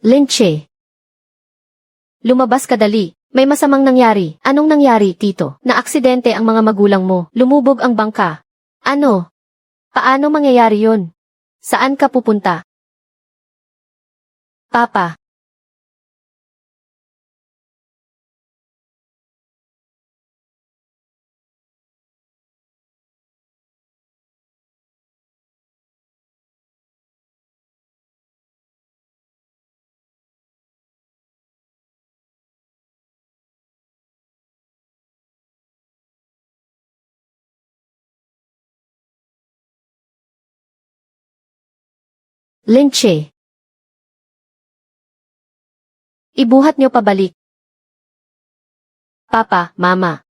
Linche. Lumabas ka dali. May masamang nangyari. Anong nangyari, tito? Naaksidente ang mga magulang mo. Lumubog ang bangka. Ano? Paano mangyayari yun? Saan ka pupunta? Papa. Linche. Ibuhat niyo pabalik. Papa, Mama.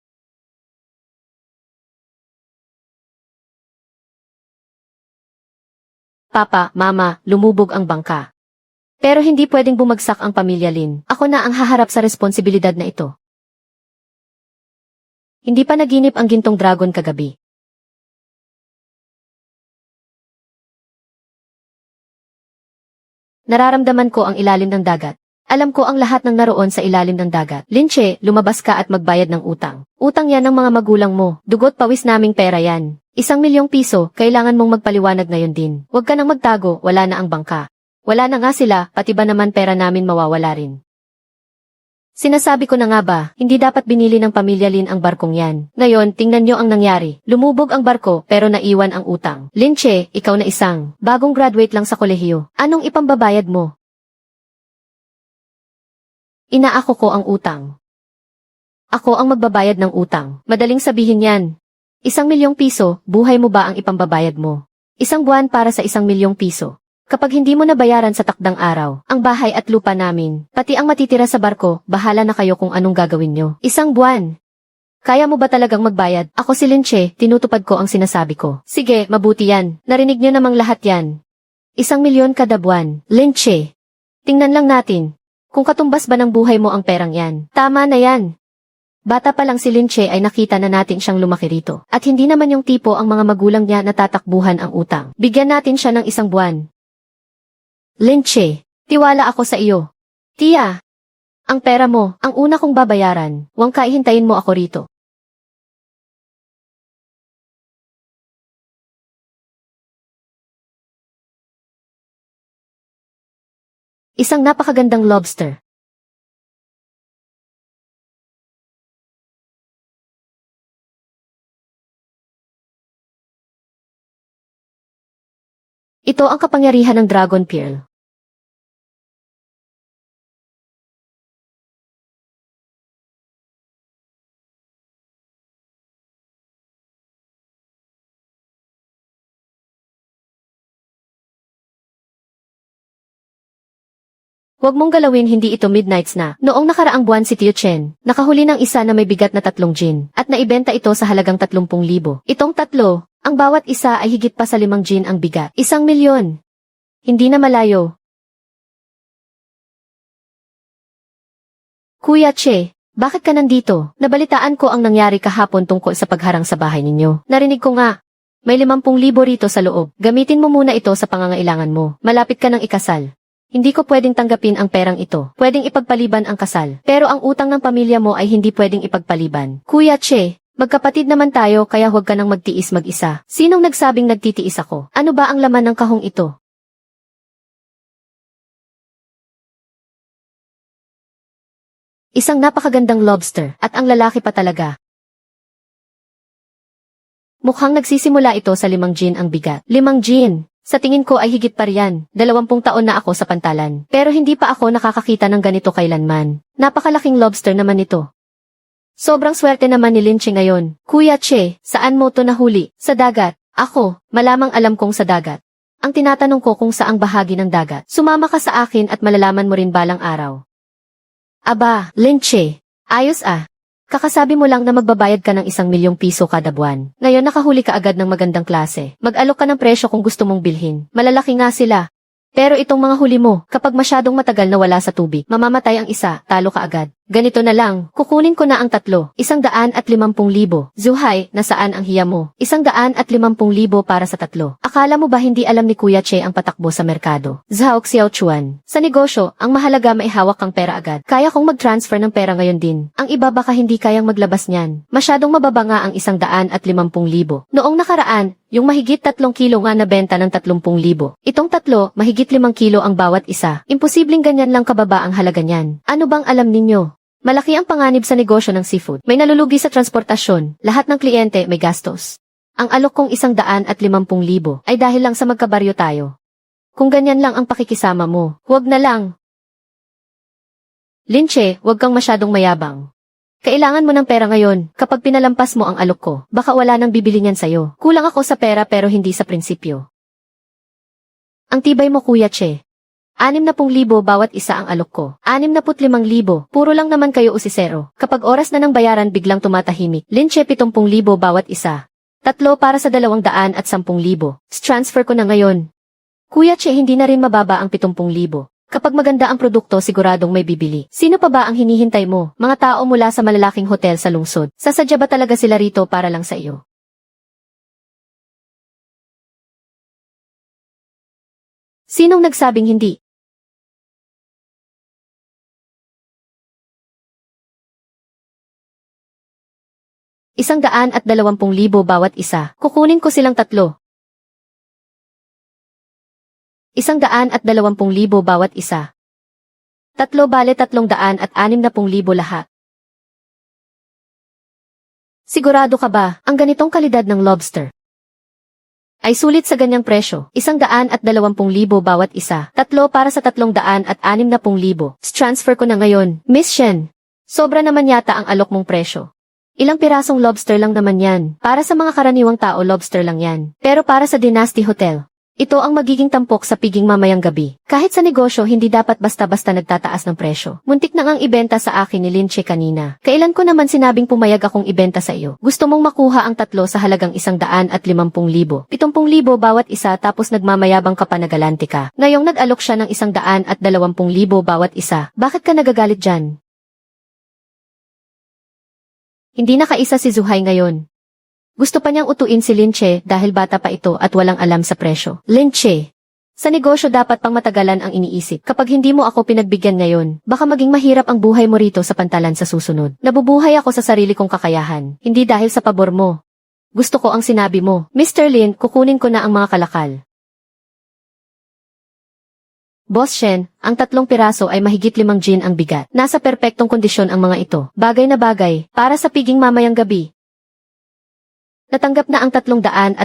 Papa, Mama, lumubog ang bangka. Pero hindi pwedeng bumagsak ang pamilya Lin. Ako na ang haharap sa responsibilidad na ito. Hindi pa naginip ang gintong dragon kagabi. Nararamdaman ko ang ilalim ng dagat. Alam ko ang lahat ng naroon sa ilalim ng dagat. Linche, lumabas ka at magbayad ng utang. Utang yan ng mga magulang mo. Dugot pawis naming pera yan. 1,000,000 piso, kailangan mong magpaliwanag ngayon din. Huwag ka nang magtago, wala na ang bangka. Wala na nga sila, pati ba naman pera namin mawawala rin. Sinasabi ko na nga ba, hindi dapat binili ng pamilya Lin ang barkong yan. Ngayon, tingnan nyo ang nangyari. Lumubog ang barko, pero naiwan ang utang. Linche, ikaw na isang bagong graduate lang sa kolehiyo. Anong ipambabayad mo? Inaako ko ang utang. Ako ang magbabayad ng utang. Madaling sabihin yan. 1,000,000 piso, buhay mo ba ang ipambabayad mo? 1 buwan para sa 1,000,000 piso. Kapag hindi mo nabayaran sa takdang araw, ang bahay at lupa namin, pati ang matitira sa barko, bahala na kayo kung anong gagawin nyo. 1 buwan. Kaya mo ba talagang magbayad? Ako si Linche, tinutupad ko ang sinasabi ko. Sige, mabuti yan. Narinig nyo namang lahat yan. 1,000,000 kada buwan. Linche. Tingnan lang natin. Kung katumbas ba ng buhay mo ang perang yan. Tama na yan. Bata pa lang si Linche ay nakita na natin siyang lumaki rito. At hindi naman yung tipo ang mga magulang niya na tatakbuhan ang utang. Bigyan natin siya ng 1 buwan. Linche, tiwala ako sa iyo. Tia, ang pera mo, ang una kong babayaran. Huwag hintayin mo ako rito. Isang napakagandang lobster. Ito ang kapangyarihan ng Dragon Pearl. Huwag mong galawin, hindi ito midnights na. Noong nakaraang buwan si Tio Chen, nakahuli ng isa na may bigat na 3 gin, at naibenta ito sa halagang 30,000. Itong 3, ang bawat isa ay higit pa sa 5 gin ang bigat. 1,000,000. Hindi na malayo. Kuya Che, bakit ka nandito? Nabalitaan ko ang nangyari kahapon tungkol sa pagharang sa bahay ninyo. Narinig ko nga. May 50,000 rito sa loob. Gamitin mo muna ito sa pangangailangan mo. Malapit ka ng ikasal. Hindi ko pwedeng tanggapin ang perang ito. Pwedeng ipagpaliban ang kasal. Pero ang utang ng pamilya mo ay hindi pwedeng ipagpaliban. Kuya Che, magkapatid naman tayo kaya huwag ka nang magtiis mag-isa. Sinong nagsabing nagtitiis ako? Ano ba ang laman ng kahong ito? Isang napakagandang lobster, at ang lalaki pa talaga. Mukhang nagsisimula ito sa 5 gin ang bigat. 5 gin. Sa tingin ko ay higit pa riyan. 20 taon na ako sa pantalan. Pero hindi pa ako nakakakita ng ganito kailanman. Napakalaking lobster naman ito. Sobrang swerte naman ni Linche ngayon. Kuya Che, saan mo to nahuli? Sa dagat. Ako, malamang alam kong sa dagat. Ang tinatanong ko kung saang bahagi ng dagat. Sumama ka sa akin at malalaman mo rin balang araw. Aba, Linche. Ayos ah. Kakasabi mo lang na magbabayad ka ng 1,000,000 piso kada buwan. Ngayon nakahuli ka agad ng magandang klase. Mag-alok ka ng presyo kung gusto mong bilhin. Malalaki nga sila. Pero itong mga huli mo, kapag masyadong matagal na wala sa tubig, mamamatay ang isa, talo ka agad. Ganito na lang, kukunin ko na ang 350,000. Zuhay, nasaan ang hiya mo? 150,000 para sa 3. Akala mo ba hindi alam ni Kuya Che ang patakbo sa merkado? Zhao Xiaochuan. Sa negosyo, ang mahalaga maihawak kang pera agad. Kaya kong mag-transfer ng pera ngayon din. Ang iba baka hindi kayang maglabas niyan. Masyadong mababa nga ang 150,000. Noong nakaraan, yung mahigit 3 kilo nga nabenta ng 30,000. Itong 3, mahigit 5 kilo ang bawat isa. Imposibleng ganyan lang kababa ang halaga niyan. Ano bang alam ninyo? Malaki ang panganib sa negosyo ng seafood. May nalulugi sa transportasyon, lahat ng kliyente may gastos. Ang alok kong 150,000 ay dahil lang sa magkabaryo tayo. Kung ganyan lang ang pakikisama mo, huwag na lang. Linche, huwag kang masyadong mayabang. Kailangan mo ng pera ngayon, kapag pinalampas mo ang alok ko, baka wala nang bibili niyan sa'yo. Kulang ako sa pera pero hindi sa prinsipyo. Ang tibay mo Kuya Che. 60,000 bawat isa ang alok ko. 65,000, puro lang naman kayo usisero. Kapag oras na ng bayaran biglang tumatahimik. Linche 70,000 bawat isa. 3 para sa 210,000. Transfer ko na ngayon. Kuya Che hindi na rin mababa ang 70,000. Kapag maganda ang produkto siguradong may bibili. Sino pa ba ang hinihintay mo? Mga tao mula sa malalaking hotel sa lungsod. Sasadya ba talaga sila rito para lang sa iyo? Sinong nagsabing hindi? 120,000 bawat isa. Kukunin ko silang 3. 120,000 bawat isa. 3 bale 360,000 lahat. Sigurado ka ba, ang ganitong kalidad ng lobster ay sulit sa ganyang presyo? 120,000 bawat isa. 3 para sa 360,000. Transfer ko na ngayon. Miss Shen, sobra naman yata ang alok mong presyo. Ilang pirasong lobster lang naman yan. Para sa mga karaniwang tao lobster lang yan. Pero para sa Dynasty Hotel, ito ang magiging tampok sa piging mamayang gabi. Kahit sa negosyo hindi dapat basta-basta nagtataas ng presyo. Muntik na ngang ibenta sa akin ni Linche kanina. Kailan ko naman sinabing pumayag akong ibenta sa iyo? Gusto mong makuha ang 3 sa halagang 150,000. 70,000 bawat isa tapos nagmamayabang ka pa nagalante ka. Ngayong nag-alok siya ng 120,000 bawat isa. Bakit ka nagagalit dyan? Hindi nakaisa si Zuhay ngayon. Gusto pa niyang utuin si Linche dahil bata pa ito at walang alam sa presyo. Linche, sa negosyo dapat pang matagalan ang iniisip. Kapag hindi mo ako pinagbigyan ngayon, baka maging mahirap ang buhay mo rito sa pantalan sa susunod. Nabubuhay ako sa sarili kong kakayahan, hindi dahil sa pabor mo. Gusto ko ang sinabi mo. Mr. Lin, kukunin ko na ang mga kalakal. Boss Shen, ang 3 piraso ay mahigit 5 gin ang bigat. Nasa perpektong kondisyon ang mga ito. Bagay na bagay, para sa piging mamayang gabi. Natanggap na ang 360,000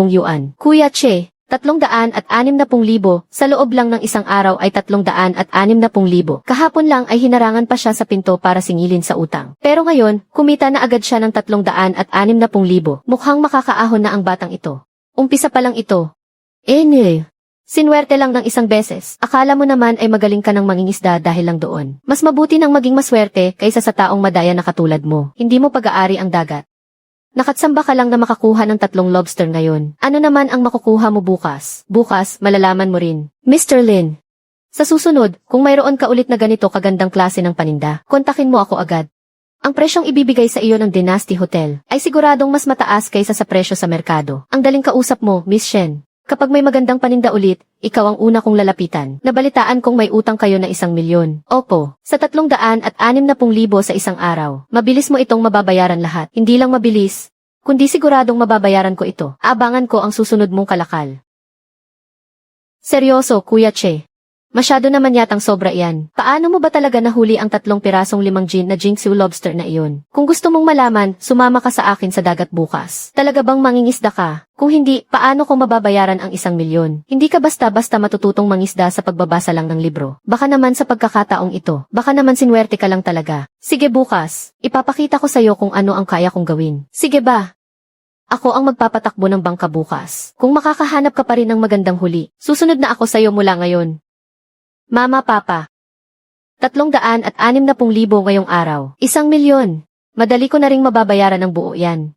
yuan. Kuya Che, 360,000 sa loob lang ng isang araw ay 360,000. Kahapon lang ay hinarangan pa siya sa pinto para singilin sa utang. Pero ngayon, kumita na agad siya ng 360,000. Mukhang makakaahon na ang batang ito. Umpisa pa lang ito. Sinwerte lang ng isang beses. Akala mo naman ay magaling ka ng mangingisda dahil lang doon. Mas mabuti nang maging maswerte kaysa sa taong madaya na katulad mo. Hindi mo pag-aari ang dagat. Nakatsamba ka lang na makakuha ng 3 lobster ngayon. Ano naman ang makukuha mo bukas? Bukas, malalaman mo rin. Mr. Lin, sa susunod, kung mayroon ka ulit na ganito kagandang klase ng paninda, kontakin mo ako agad. Ang presyong ibibigay sa iyo ng Dynasty Hotel ay siguradong mas mataas kaysa sa presyo sa merkado. Ang daling kausap mo, Miss Shen. Kapag may magandang paninda ulit, ikaw ang una kong lalapitan. Nabalitaan kong may utang kayo na 1,000,000. Opo, sa 360,000 sa isang araw. Mabilis mo itong mababayaran lahat. Hindi lang mabilis, kundi siguradong mababayaran ko ito. Abangan ko ang susunod mong kalakal. Seryoso, Kuya Che. Masyado naman yatang sobra iyan. Paano mo ba talaga nahuli ang 3 pirasong 5 gin na Jingsu lobster na iyon? Kung gusto mong malaman, sumama ka sa akin sa dagat bukas. Talaga bang mangingisda ka? Kung hindi, paano ko mababayaran ang 1,000,000? Hindi ka basta-basta matututong mangisda sa pagbabasa lang ng libro. Baka naman sa pagkakataong ito. Baka naman sinwerte ka lang talaga. Sige bukas, ipapakita ko sa'yo kung ano ang kaya kong gawin. Sige ba? Ako ang magpapatakbo ng bangka bukas. Kung makakahanap ka pa rin ng magandang huli, susunod na ako sa'yo mula ngayon. Mama, Papa. 360,000 ngayong araw. 1,000,000. Madali ko na ring mababayaran ng buo yan.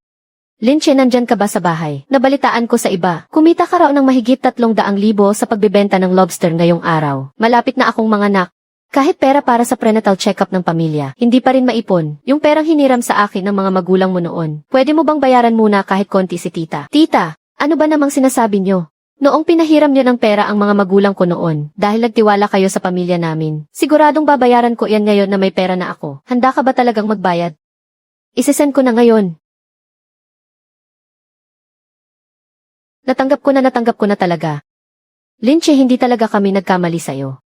Linche, nandyan ka ba sa bahay? Nabalitaan ko sa iba. Kumita ka raw ng mahigit 300,000 sa pagbebenta ng lobster ngayong araw. Malapit na akong manganak. Kahit pera para sa prenatal check-up ng pamilya, hindi pa rin maipon. Yung perang hiniram sa akin ng mga magulang mo noon. Pwede mo bang bayaran muna kahit konti si tita? Tita, ano ba namang sinasabi nyo? Noong pinahiram niyo ng pera ang mga magulang ko noon, dahil nagtiwala kayo sa pamilya namin, siguradong babayaran ko yan ngayon na may pera na ako. Handa ka ba talagang magbayad? Isesend ko na ngayon. Natanggap ko na talaga. Linche, hindi talaga kami nagkamali sa'yo.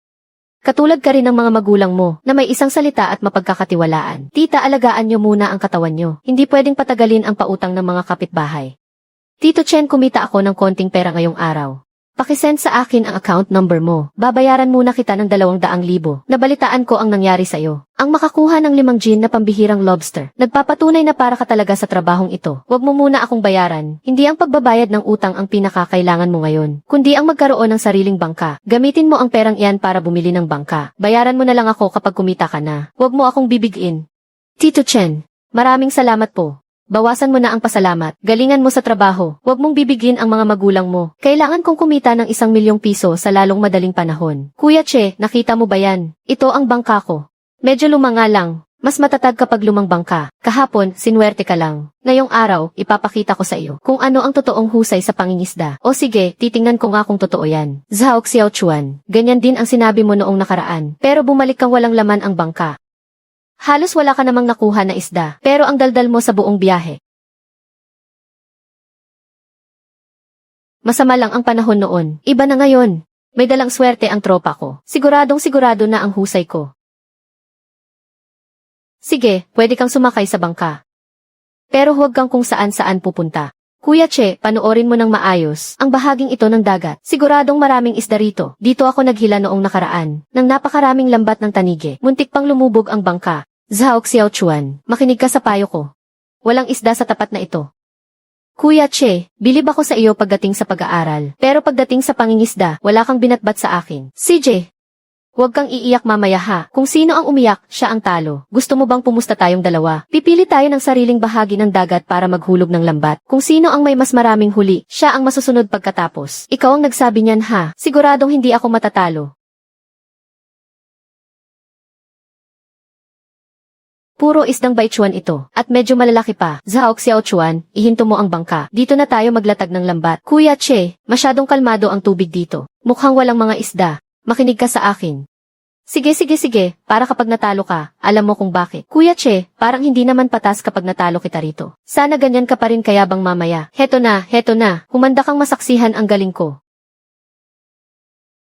Katulad ka rin ng mga magulang mo na may isang salita at mapagkakatiwalaan. Tita, alagaan nyo muna ang katawan nyo. Hindi pwedeng patagalin ang pautang ng mga kapitbahay. Tito Chen, kumita ako ng konting pera ngayong araw. Pakisend sa akin ang account number mo. Babayaran muna kita ng 200,000. Nabalitaan ko ang nangyari sa'yo. Ang makakuha ng 5 gin na pambihirang lobster. Nagpapatunay na para ka talaga sa trabahong ito. Huwag mo muna akong bayaran. Hindi ang pagbabayad ng utang ang pinakakailangan mo ngayon, kundi ang magkaroon ng sariling bangka. Gamitin mo ang perang iyan para bumili ng bangka. Bayaran mo na lang ako kapag kumita ka na. Huwag mo akong bibigin. Tito Chen, maraming salamat po. Bawasan mo na ang pasalamat. Galingan mo sa trabaho. Huwag mong bibigin ang mga magulang mo. Kailangan kong kumita ng 1,000,000 piso sa lalong madaling panahon. Kuya Che, nakita mo ba yan? Ito ang bangka ko. Medyo lumanga lang. Mas matatag kapag lumang bangka. Kahapon, sinuwerte ka lang. Ngayong araw, ipapakita ko sa iyo kung ano ang totoong husay sa pangingisda. O sige, titingnan ko nga kung totoo yan. Zhao Xiaochuan, ganyan din ang sinabi mo noong nakaraan. Pero bumalik kang walang laman ang bangka. Halos wala ka namang nakuha na isda, pero ang daldal mo sa buong biyahe. Masama lang ang panahon noon. Iba na ngayon. May dalang swerte ang tropa ko. Siguradong sigurado na ang husay ko. Sige, pwede kang sumakay sa bangka. Pero huwag kang kung saan-saan pupunta. Kuya Che, panoorin mo ng maayos ang bahaging ito ng dagat. Siguradong maraming isda rito. Dito ako naghila noong nakaraan, ng napakaraming lambat ng tanige. Muntik pang lumubog ang bangka. Zhao Xiaochuan, makinig ka sa payo ko. Walang isda sa tapat na ito. Kuya Che, bilib ako sa iyo pagdating sa pag-aaral. Pero pagdating sa pangingisda, wala kang binatbat sa akin. CJ, huwag kang iiyak mamaya ha. Kung sino ang umiyak, siya ang talo. Gusto mo bang pumusta tayong dalawa? Pipili tayo ng sariling bahagi ng dagat para maghulog ng lambat. Kung sino ang may mas maraming huli, siya ang masusunod pagkatapos. Ikaw ang nagsabi niyan ha. Siguradong hindi ako matatalo. Puro isdang baichuan ito, at medyo malalaki pa. Zhao Xiaochuan, ihinto mo ang bangka. Dito na tayo maglatag ng lambat. Kuya Che, masyadong kalmado ang tubig dito. Mukhang walang mga isda. Makinig ka sa akin. Sige, para kapag natalo ka, alam mo kung bakit. Kuya Che, parang hindi naman patas kapag natalo kita rito. Sana ganyan ka pa rin kayabang mamaya. Heto na. Humanda kang masaksihan ang galing ko.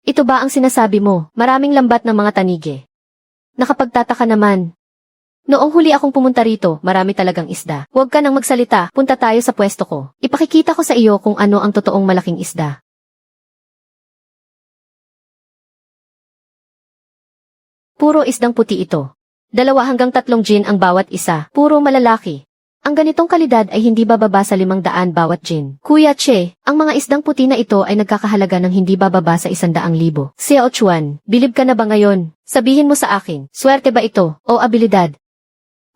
Ito ba ang sinasabi mo? Maraming lambat ng mga tanige. Nakapagtataka naman. Noong huli akong pumunta rito, marami talagang isda. Huwag ka nang magsalita, punta tayo sa pwesto ko. Ipakikita ko sa iyo kung ano ang totoong malaking isda. Puro isdang puti ito. 2 hanggang 3 gin ang bawat isa, puro malalaki. Ang ganitong kalidad ay hindi bababa sa 500 bawat gin. Kuya Che, ang mga isdang puti na ito ay nagkakahalaga ng hindi bababa sa 100,000. Xiaochuan, bilib ka na ba ngayon? Sabihin mo sa akin, swerte ba ito o abilidad?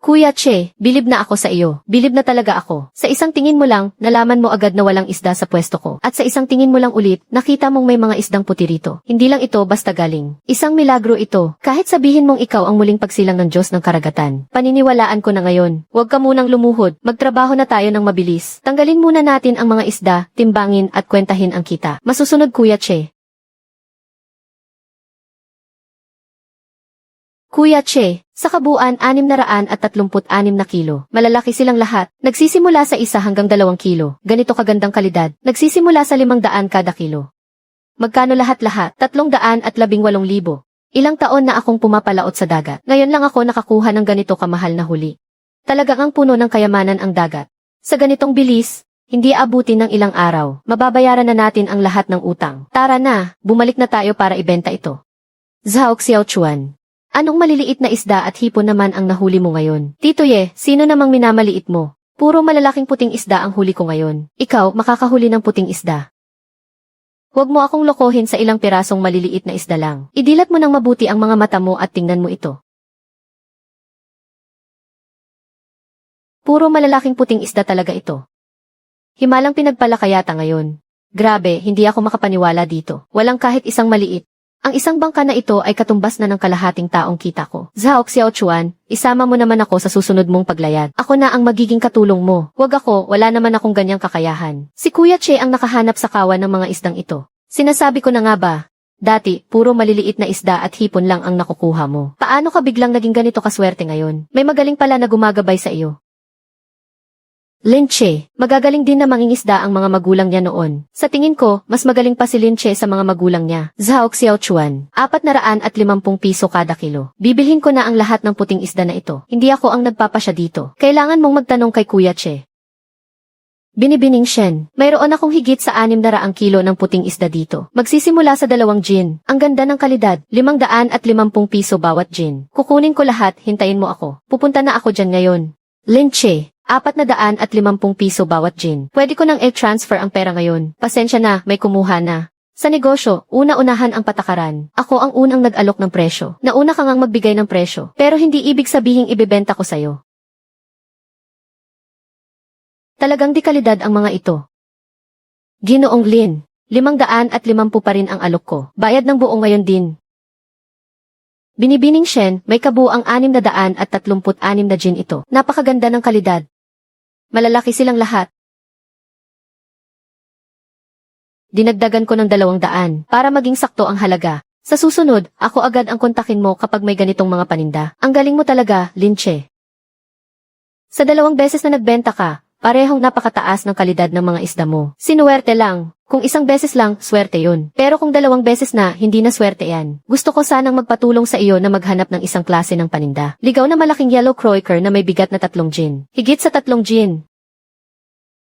Kuya Che, bilib na ako sa iyo. Bilib na talaga ako. Sa isang tingin mo lang, nalaman mo agad na walang isda sa pwesto ko. At sa isang tingin mo lang ulit, nakita mong may mga isdang puti rito. Hindi lang ito basta galing. Isang milagro ito. Kahit sabihin mong ikaw ang muling pagsilang ng Diyos ng karagatan. Paniniwalaan ko na ngayon. Huwag ka munang lumuhod. Magtrabaho na tayo ng mabilis. Tanggalin muna natin ang mga isda, timbangin at kwentahin ang kita. Masusunod Kuya Che. Kuya Che, sa kabuuan 636 na kilo. Malalaki silang lahat. Nagsisimula sa 1 hanggang 2 kilo. Ganito kagandang kalidad. Nagsisimula sa 500 kada kilo. Magkano lahat-lahat? 318,000. Ilang taon na akong pumapalaot sa dagat. Ngayon lang ako nakakuha ng ganito kamahal na huli. Talagang ang puno ng kayamanan ang dagat. Sa ganitong bilis, hindi abutin ng ilang araw. Mababayaran na natin ang lahat ng utang. Tara na, bumalik na tayo para ibenta ito. Zhao Xiaochuan. Anong maliliit na isda at hipon naman ang nahuli mo ngayon? Tito Ye, sino namang minamaliit mo? Puro malalaking puting isda ang huli ko ngayon. Ikaw, makakahuli ng puting isda. Huwag mo akong lokohin sa ilang pirasong maliliit na isda lang. Idilat mo ng mabuti ang mga mata mo at tingnan mo ito. Puro malalaking puting isda talaga ito. Himalang pinagpala kayata ngayon. Grabe, hindi ako makapaniwala dito. Walang kahit isang maliit. Ang isang bangka na ito ay katumbas na ng kalahating taong kita ko. Zhao Xiaochuan, isama mo naman ako sa susunod mong paglayad. Ako na ang magiging katulong mo. Huwag ako, wala naman akong ganyang kakayahan. Si Kuya Che ang nakahanap sa kawan ng mga isdang ito. Sinasabi ko na nga ba, dati, puro maliliit na isda at hipon lang ang nakukuha mo. Paano ka biglang naging ganito kaswerte ngayon? May magaling pala na gumagabay sa iyo. Lin Che, magagaling din na mangingisda ang mga magulang niya noon. Sa tingin ko, mas magaling pa si Lin Che sa mga magulang niya. Zhao Xiaochuan, 450 piso kada kilo. Bibilhin ko na ang lahat ng puting isda na ito. Hindi ako ang nagpapasya dito. Kailangan mong magtanong kay Kuya Che. Binibining Shen, mayroon akong higit sa 600 kilo ng puting isda dito. Magsisimula sa 2 gin. Ang ganda ng kalidad, 550 piso bawat gin. Kukunin ko lahat, hintayin mo ako. Pupunta na ako dyan ngayon. Lin Che, 450 piso bawat gin. Pwede ko nang i-transfer ang pera ngayon. Pasensya na, may kumuha na. Sa negosyo, una-unahan ang patakaran. Ako ang unang nag-alok ng presyo. Nauna ka ngang magbigay ng presyo. Pero hindi ibig sabihing ibebenta ko sa'yo. Talagang di kalidad ang mga ito. Ginoong Lin, 550 pa rin ang alok ko. Bayad ng buo ngayon din. Binibining Shen, may kabuang 636 na gin ito. Napakaganda ng kalidad. Malalaki silang lahat. Dinagdagan ko ng 200 para maging sakto ang halaga. Sa susunod, ako agad ang kontakin mo kapag may ganitong mga paninda. Ang galing mo talaga, Lin Che. Sa 2 beses na nagbenta ka, parehong napakataas ng kalidad ng mga isda mo. Sinuwerte lang. Kung 1 beses lang, swerte yun. Pero kung 2 beses na, hindi na swerte yan. Gusto ko sanang magpatulong sa iyo na maghanap ng isang klase ng paninda. Ligaw na malaking yellow croaker na may bigat na 3 gin. Higit sa 3 gin.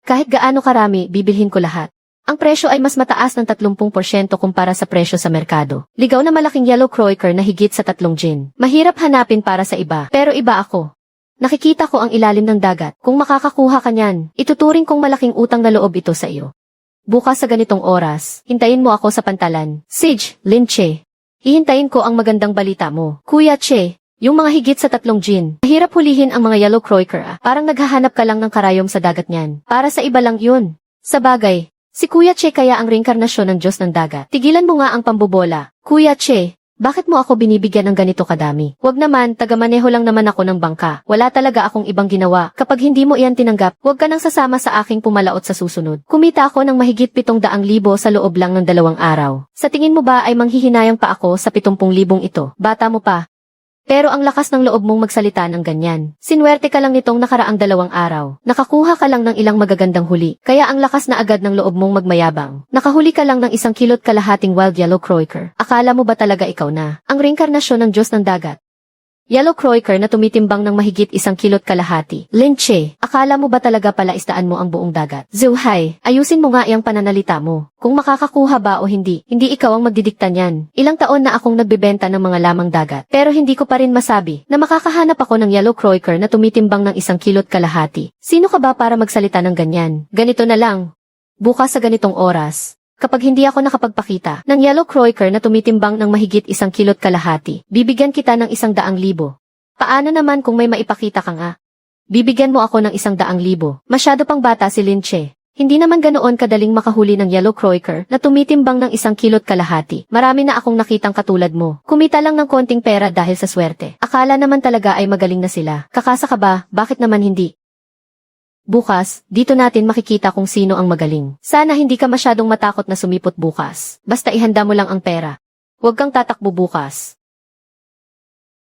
Kahit gaano karami, bibilhin ko lahat. Ang presyo ay mas mataas ng 30% kumpara sa presyo sa merkado. Ligaw na malaking yellow croaker na higit sa 3 gin. Mahirap hanapin para sa iba, pero iba ako. Nakikita ko ang ilalim ng dagat. Kung makakakuha ka niyan, ituturing kong malaking utang na loob ito sa iyo. Bukas sa ganitong oras, hintayin mo ako sa pantalan. Sige, Lin Che. Hihintayin ko ang magandang balita mo. Kuya Che, yung mga higit sa 3 gin. Mahirap hulihin ang mga yellow croaker. Parang naghahanap ka lang ng karayom sa dagat niyan. Para sa iba lang yun. Sa bagay, si Kuya Che kaya ang reinkarnasyon ng Diyos ng dagat. Tigilan mo nga ang pambobola. Kuya Che, bakit mo ako binibigyan ng ganito kadami? Wag naman, taga-maneho lang naman ako ng bangka. Wala talaga akong ibang ginawa. Kapag hindi mo iyan tinanggap, wag ka nang sasama sa aking pumalaot sa susunod. Kumita ako ng mahigit 700,000 sa loob lang ng 2 araw. Sa tingin mo ba ay manghihinayang pa ako sa 70,000 ito? Bata mo pa. Pero ang lakas ng loob mong magsalita ng ganyan. Sinwerte ka lang nitong nakaraang 2 araw. Nakakuha ka lang ng ilang magagandang huli. Kaya ang lakas na agad ng loob mong magmayabang. Nakahuli ka lang ng 1 kilot kalahating wild yellow croaker. Akala mo ba talaga ikaw na ang reinkarnasyon ng Diyos ng dagat? Yellow croaker na tumitimbang ng mahigit 1 kilot kalahati. Lin Che, akala mo ba talaga pala isdaan mo ang buong dagat? Zhuhai, ayusin mo nga iyang pananalita mo. Kung makakakuha ba o hindi, hindi ikaw ang magdidikta niyan. Ilang taon na akong nagbebenta ng mga lamang dagat. Pero hindi ko pa rin masabi na makakahanap ako ng yellow croaker na tumitimbang ng 1 kilot kalahati. Sino ka ba para magsalita ng ganyan? Ganito na lang. Bukas sa ganitong oras. Kapag hindi ako nakapagpakita ng yellow croaker na tumitimbang ng mahigit 1 kilot kalahati, bibigyan kita ng 100,000. Paano naman kung may maipakita ka nga? Bibigyan mo ako ng 100,000. Masyado pang bata si Lin Che. Hindi naman ganoon kadaling makahuli ng yellow croaker na tumitimbang ng 1 kilot kalahati. Marami na akong nakitang katulad mo. Kumita lang ng konting pera dahil sa swerte. Akala naman talaga ay magaling na sila. Kakasa ka ba? Bakit naman hindi? Bukas, dito natin makikita kung sino ang magaling. Sana hindi ka masyadong matakot na sumipot bukas. Basta ihanda mo lang ang pera. Huwag kang tatakbo bukas.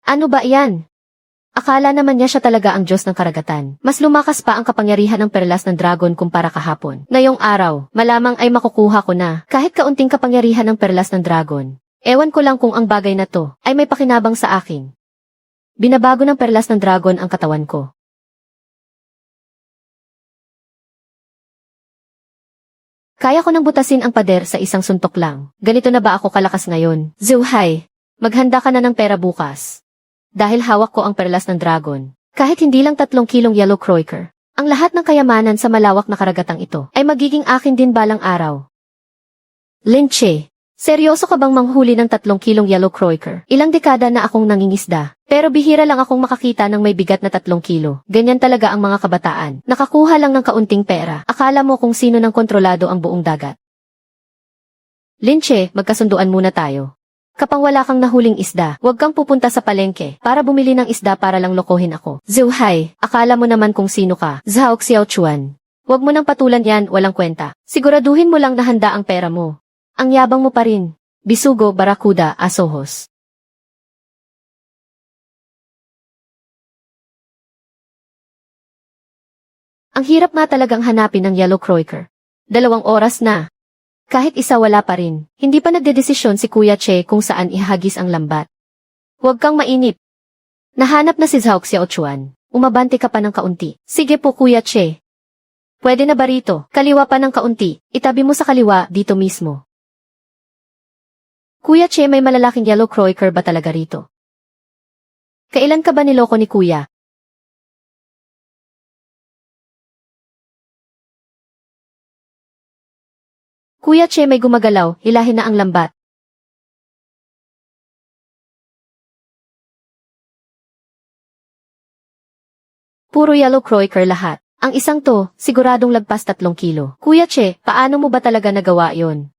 Ano ba yan? Akala naman niya siya talaga ang Diyos ng karagatan. Mas lumakas pa ang kapangyarihan ng perlas ng dragon kumpara kahapon. Ngayong araw, malamang ay makukuha ko na kahit kaunting kapangyarihan ng perlas ng dragon. Ewan ko lang kung ang bagay na to ay may pakinabang sa akin. Binabago ng perlas ng dragon ang katawan ko. Kaya ko nang butasin ang pader sa isang suntok lang. Ganito na ba ako kalakas ngayon? Zhuhai, maghanda ka na ng pera bukas. Dahil hawak ko ang perlas ng dragon. Kahit hindi lang 3 kilong yellow croaker, ang lahat ng kayamanan sa malawak na karagatang ito ay magiging akin din balang araw. Lin Che, seryoso ka bang manghuli ng 3 kilong yellow croaker? Ilang dekada na akong nangingisda, pero bihira lang akong makakita ng may bigat na 3 kilo. Ganyan talaga ang mga kabataan. Nakakuha lang ng kaunting pera. Akala mo kung sino ng kontrolado ang buong dagat. Lin Che, magkasunduan muna tayo. Kapag wala kang nahuling isda, huwag kang pupunta sa palengke para bumili ng isda para lang lokohin ako. Zuhai, akala mo naman kung sino ka. Zhao Xiaochuan. Huwag mo nang patulan yan, walang kwenta. Siguraduhin mo lang na handa ang pera mo. Ang yabang mo pa rin. Bisugo, Barakuda, Asohos. Ang hirap nga talagang hanapin ng Yellow Croaker. 2 oras na. Kahit isa wala pa rin, hindi pa nagdedesisyon si Kuya Che kung saan ihagis ang lambat. Huwag kang mainip. Nahanap na si Zhao Xiaochuan. Umabante ka pa ng kaunti. Sige po Kuya Che. Pwede na ba rito? Kaliwa pa ng kaunti. Itabi mo sa kaliwa dito mismo. Kuya Che, may malalaking Yellow Croaker ba talaga rito? Kailan ka ba niloko ni Kuya? Kuya Che, may gumagalaw, hilahin na ang lambat. Puro Yellow Croaker lahat. Ang isang to, siguradong lagpas 3 kilo. Kuya Che, paano mo ba talaga nagawa yon?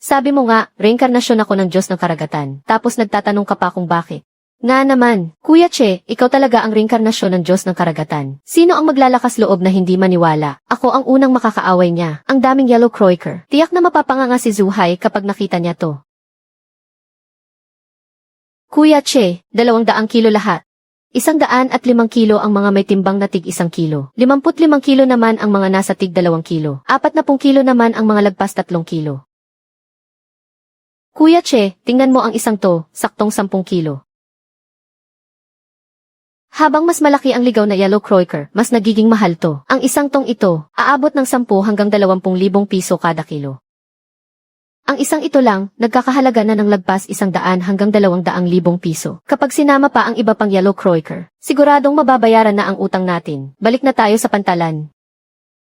Sabi mo nga, reinkarnasyon ako ng Diyos ng Karagatan, tapos nagtatanong ka pa kung bakit. Nga naman, Kuya Che, ikaw talaga ang reinkarnasyon ng Diyos ng Karagatan. Sino ang maglalakas loob na hindi maniwala? Ako ang unang makakaaway niya. Ang daming Yellow Croaker. Tiyak na mapapanganga si Zuhai kapag nakita niya to. Kuya Che, 200 kilo lahat. 105 kilo ang mga may timbang na tig 1 kilo. 55 kilo naman ang mga nasa tig 2 kilo. 40 kilo naman ang mga lagpas 3 kilo. Kuya Che, tingnan mo ang isang to, saktong 10 kilo. Habang mas malaki ang ligaw na Yellow Croaker, mas nagiging mahal to. Ang isang tong ito, aabot ng 10 hanggang 20,000 piso kada kilo. Ang isang ito lang, nagkakahalaga na ng lagpas 100 hanggang 200,000 piso. Kapag sinama pa ang iba pang Yellow Croaker, siguradong mababayaran na ang utang natin. Balik na tayo sa pantalan.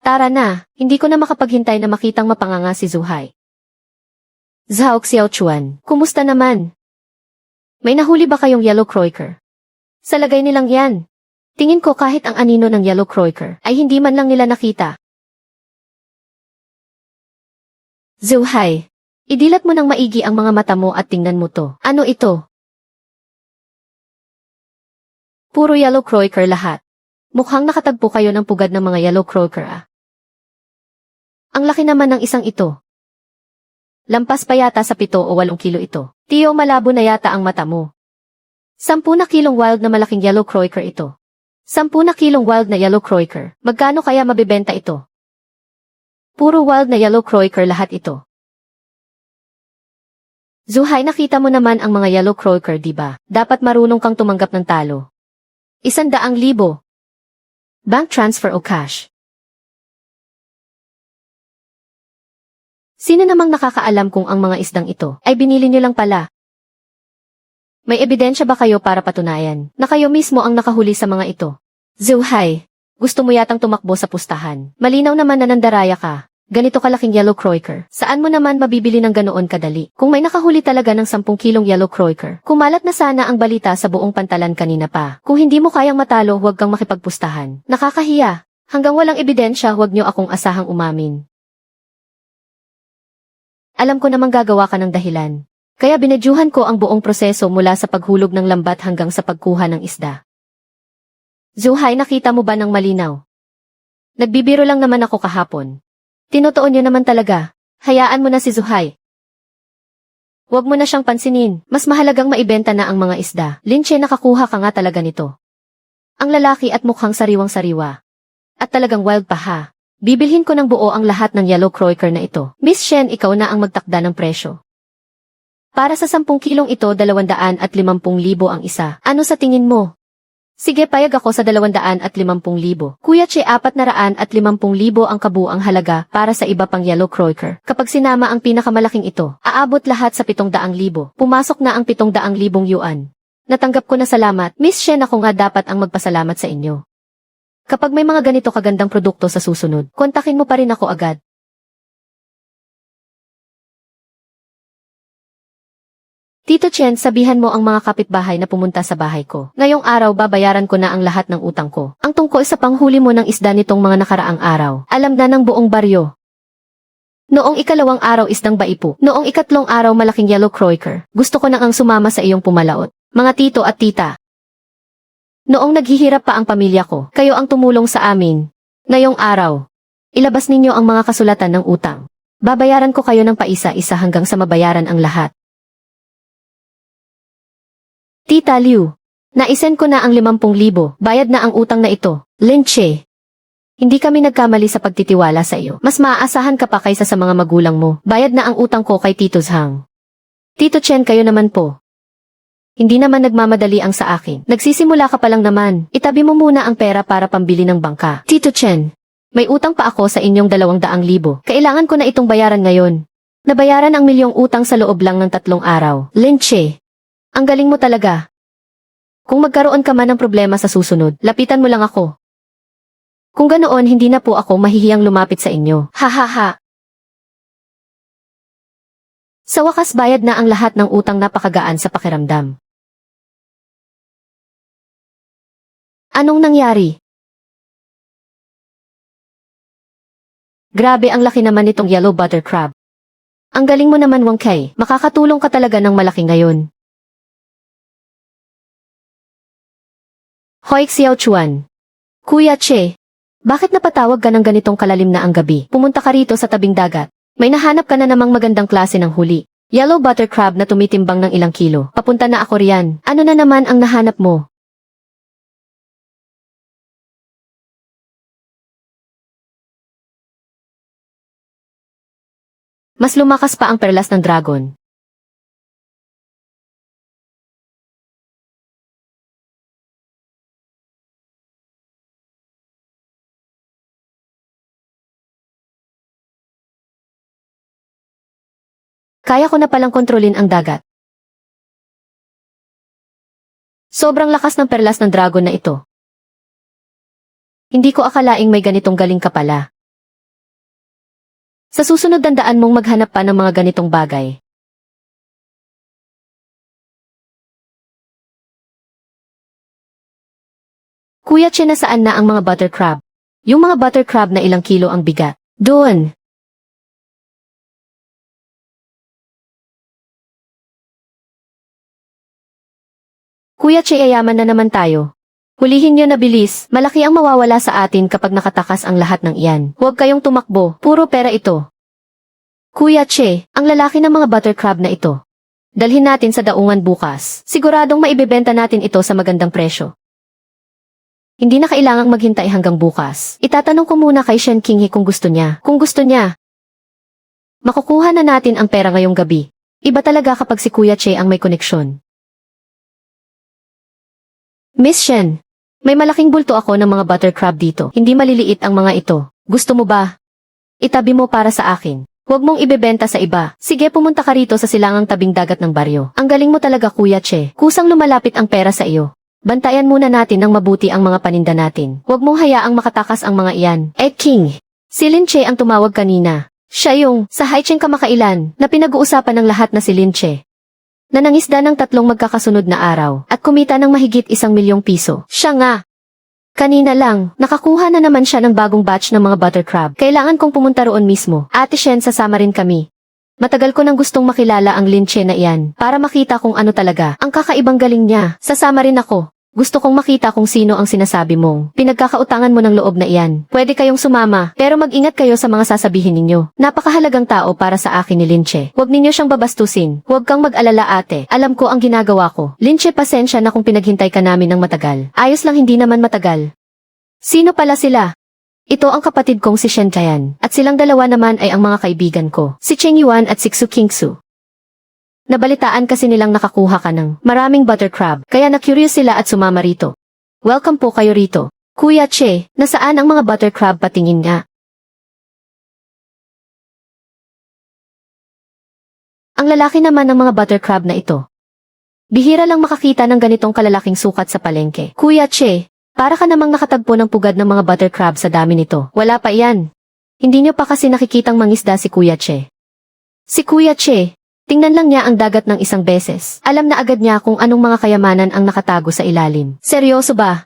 Tara na, hindi ko na makapaghintay na makitang mapanganga si Zuhai. Zhao Xiaochuan, kumusta naman? May nahuli ba kayong Yellow Croaker? Sa lagay nilang yan. Tingin ko kahit ang anino ng Yellow Croaker ay hindi man lang nila nakita. Zuhai, idilat mo ng maigi ang mga mata mo at tingnan mo to. Ano ito? Puro Yellow Croaker lahat. Mukhang nakatagpo kayo ng pugad ng mga Yellow Croaker ah. Ang laki naman ng isang ito. Lampas pa yata sa 7 o 8 kilo ito. Tiyo, malabo na yata ang mata mo. 10 na kilong wild na malaking Yellow Croaker ito. 10 na kilong wild na Yellow Croaker. Magkano kaya mabibenta ito? Puro wild na Yellow Croaker lahat ito. Zuhai, nakita mo naman ang mga Yellow Croaker, diba? Dapat marunong kang tumanggap ng talo. 100,000. Bank transfer o cash. Sino namang nakakaalam kung ang mga isdang ito ay binili niyo lang pala? May ebidensya ba kayo para patunayan na kayo mismo ang nakahuli sa mga ito? Zuhai, gusto mo yatang tumakbo sa pustahan. Malinaw naman na nandaraya ka. Ganito kalaking Yellow Croaker. Saan mo naman mabibili ng ganoon kadali? Kung may nakahuli talaga ng 10 kilong Yellow Croaker, kumalat na sana ang balita sa buong pantalan kanina pa. Kung hindi mo kayang matalo, huwag kang makipagpustahan. Nakakahiya. Hanggang walang ebidensya, huwag niyo akong asahang umamin. Alam ko namang gagawa ka ng dahilan. Kaya binadyuhan ko ang buong proseso mula sa paghulog ng lambat hanggang sa pagkuha ng isda. Zuhai, nakita mo ba ng malinaw? Nagbibiro lang naman ako kahapon. Tinutuon niyo naman talaga. Hayaan mo na si Zuhai. Huwag mo na siyang pansinin. Mas mahalagang maibenta na ang mga isda. Linche, nakakuha ka nga talaga nito. Ang lalaki at mukhang sariwang-sariwa. At talagang wild pa ha. Bibilhin ko ng buo ang lahat ng Yellow Croaker na ito. Miss Shen, ikaw na ang magtakda ng presyo. Para sa 10 kilong ito, 250,000 ang isa. Ano sa tingin mo? Sige, payag ako sa 250,000. Kuya Che, 450,000 ang kabuang halaga para sa iba pang Yellow Croaker. Kapag sinama ang pinakamalaking ito, aabot lahat sa 700,000. Pumasok na ang 700,000 yuan. Natanggap ko na, salamat. Miss Shen, ako nga dapat ang magpasalamat sa inyo. Kapag may mga ganito kagandang produkto sa susunod, kontakin mo pa rin ako agad. Tito Chen, sabihan mo ang mga kapitbahay na pumunta sa bahay ko. Ngayong araw babayaran ko na ang lahat ng utang ko. Ang tungkol sa panghuli mo ng isda nitong mga nakaraang araw, alam na ng buong baryo. Noong ikalawang araw isdang baipo. Noong ikatlong araw malaking yellow croaker. Gusto ko nang ang sumama sa iyong pumalaot. Mga tito at tita. Noong naghihirap pa ang pamilya ko, kayo ang tumulong sa amin. Ngayong araw, ilabas ninyo ang mga kasulatan ng utang. Babayaran ko kayo ng paisa-isa hanggang sa mabayaran ang lahat. Tita Liu, naisend ko na ang 50,000, bayad na ang utang na ito. Linche. Hindi kami nagkamali sa pagtitiwala sa iyo. Mas maaasahan ka pa kaysa sa mga magulang mo. Bayad na ang utang ko kay Tito Zhang. Tito Chen, kayo naman po. Hindi naman nagmamadali ang sa akin. Nagsisimula ka pa lang naman. Itabi mo muna ang pera para pambili ng bangka. Tito Chen, may utang pa ako sa inyong 200,000. Kailangan ko na itong bayaran ngayon. Nabayaran ang milyong utang sa loob lang ng 3 araw. Linche, ang galing mo talaga. Kung magkaroon ka man ng problema sa susunod, lapitan mo lang ako. Kung ganoon, hindi na po ako mahihiyang lumapit sa inyo. Ha ha ha. Sa wakas bayad na ang lahat ng utang, napakagaan sa pakiramdam. Anong nangyari? Grabe, ang laki naman nitong yellow butter crab. Ang galing mo naman, Wang Kai. Makakatulong ka talaga ng malaki ngayon. Hoy Xiao Chuan. Kuya Che. Bakit napatawag ka ng ganitong kalalim na ang gabi? Pumunta ka rito sa tabing dagat. May nahanap ka na namang magandang klase ng huli. Yellow butter crab na tumitimbang ng ilang kilo. Papunta na ako riyan. Ano na naman ang nahanap mo? Mas lumakas pa ang perlas ng dragon. Kaya ko na palang kontrolin ang dagat. Sobrang lakas ng perlas ng dragon na ito. Hindi ko akalaing may ganitong galing ka pala. Sa susunod, dandaan mong maghanap pa ng mga ganitong bagay. Kuya Che, nasaan na ang mga butter crab? Yung mga butter crab na ilang kilo ang bigat. Doon. Kuya Che, yayaman na naman tayo. Hulihin niyo na bilis, malaki ang mawawala sa atin kapag nakatakas ang lahat ng iyan. Huwag kayong tumakbo, puro pera ito. Kuya Che, ang lalaki ng mga butter crab na ito. Dalhin natin sa daungan bukas. Siguradong maibebenta natin ito sa magandang presyo. Hindi na kailangang maghintay hanggang bukas. Itatanong ko muna kay Shen Qinghe kung gusto niya. Kung gusto niya, makukuha na natin ang pera ngayong gabi. Iba talaga kapag si Kuya Che ang may koneksyon. Miss Shen, may malaking bulto ako ng mga butter crab dito. Hindi maliliit ang mga ito. Gusto mo ba? Itabi mo para sa akin. Huwag mong ibebenta sa iba. Sige, pumunta ka rito sa silangang tabing dagat ng baryo. Ang galing mo talaga, Kuya Che. Kusang lumalapit ang pera sa iyo. Bantayan muna natin ng mabuti ang mga paninda natin. Huwag mong hayaang makatakas ang mga iyan. King, si Lin Che ang tumawag kanina. Siya yung sa Haicheng kamakailan na pinag-uusapan ng lahat na si Lin Che. Nanangisda ng 3 magkakasunod na araw at kumita ng mahigit 1,000,000 piso. Siya nga. Kanina lang, nakakuha na naman siya ng bagong batch ng mga butter crab. Kailangan kong pumunta roon mismo. Ate Shen, sasama rin kami. Matagal ko nang gustong makilala ang Lin Che na iyan para makita kung ano talaga ang kakaibang galing niya. Sasama rin ako. Gusto kong makita kung sino ang sinasabi mong pinagkakautangan mo ng loob na iyan. Pwede kayong sumama, pero mag-ingat kayo sa mga sasabihin ninyo. Napakahalagang tao para sa akin ni Lin Che. Huwag ninyo siyang babastusin. Huwag kang mag-alala, ate. Alam ko ang ginagawa ko. Lin Che, pasensya na kung pinaghintay ka namin ng matagal. Ayos lang, hindi naman matagal. Sino pala sila? Ito ang kapatid kong si Shen Tian, at silang dalawa naman ay ang mga kaibigan ko, si Cheng Yuan at si Xu Qingsu. Nabalitaan kasi nilang nakakuha ka ng maraming butter crab, kaya na-curious sila at sumama rito. Welcome po kayo rito. Kuya Che, nasaan ang mga butter crab, patingin nga. Ang lalaki naman ng mga butter crab na ito. Bihira lang makakita ng ganitong kalalaking sukat sa palengke. Kuya Che, para ka namang nakatagpo ng pugad ng mga butter crab sa dami nito. Wala pa iyan. Hindi nyo pa kasi nakikitang mangisda si Kuya Che. Si Kuya Che, tingnan lang niya ang dagat ng isang beses. Alam na agad niya kung anong mga kayamanan ang nakatago sa ilalim. Seryoso ba?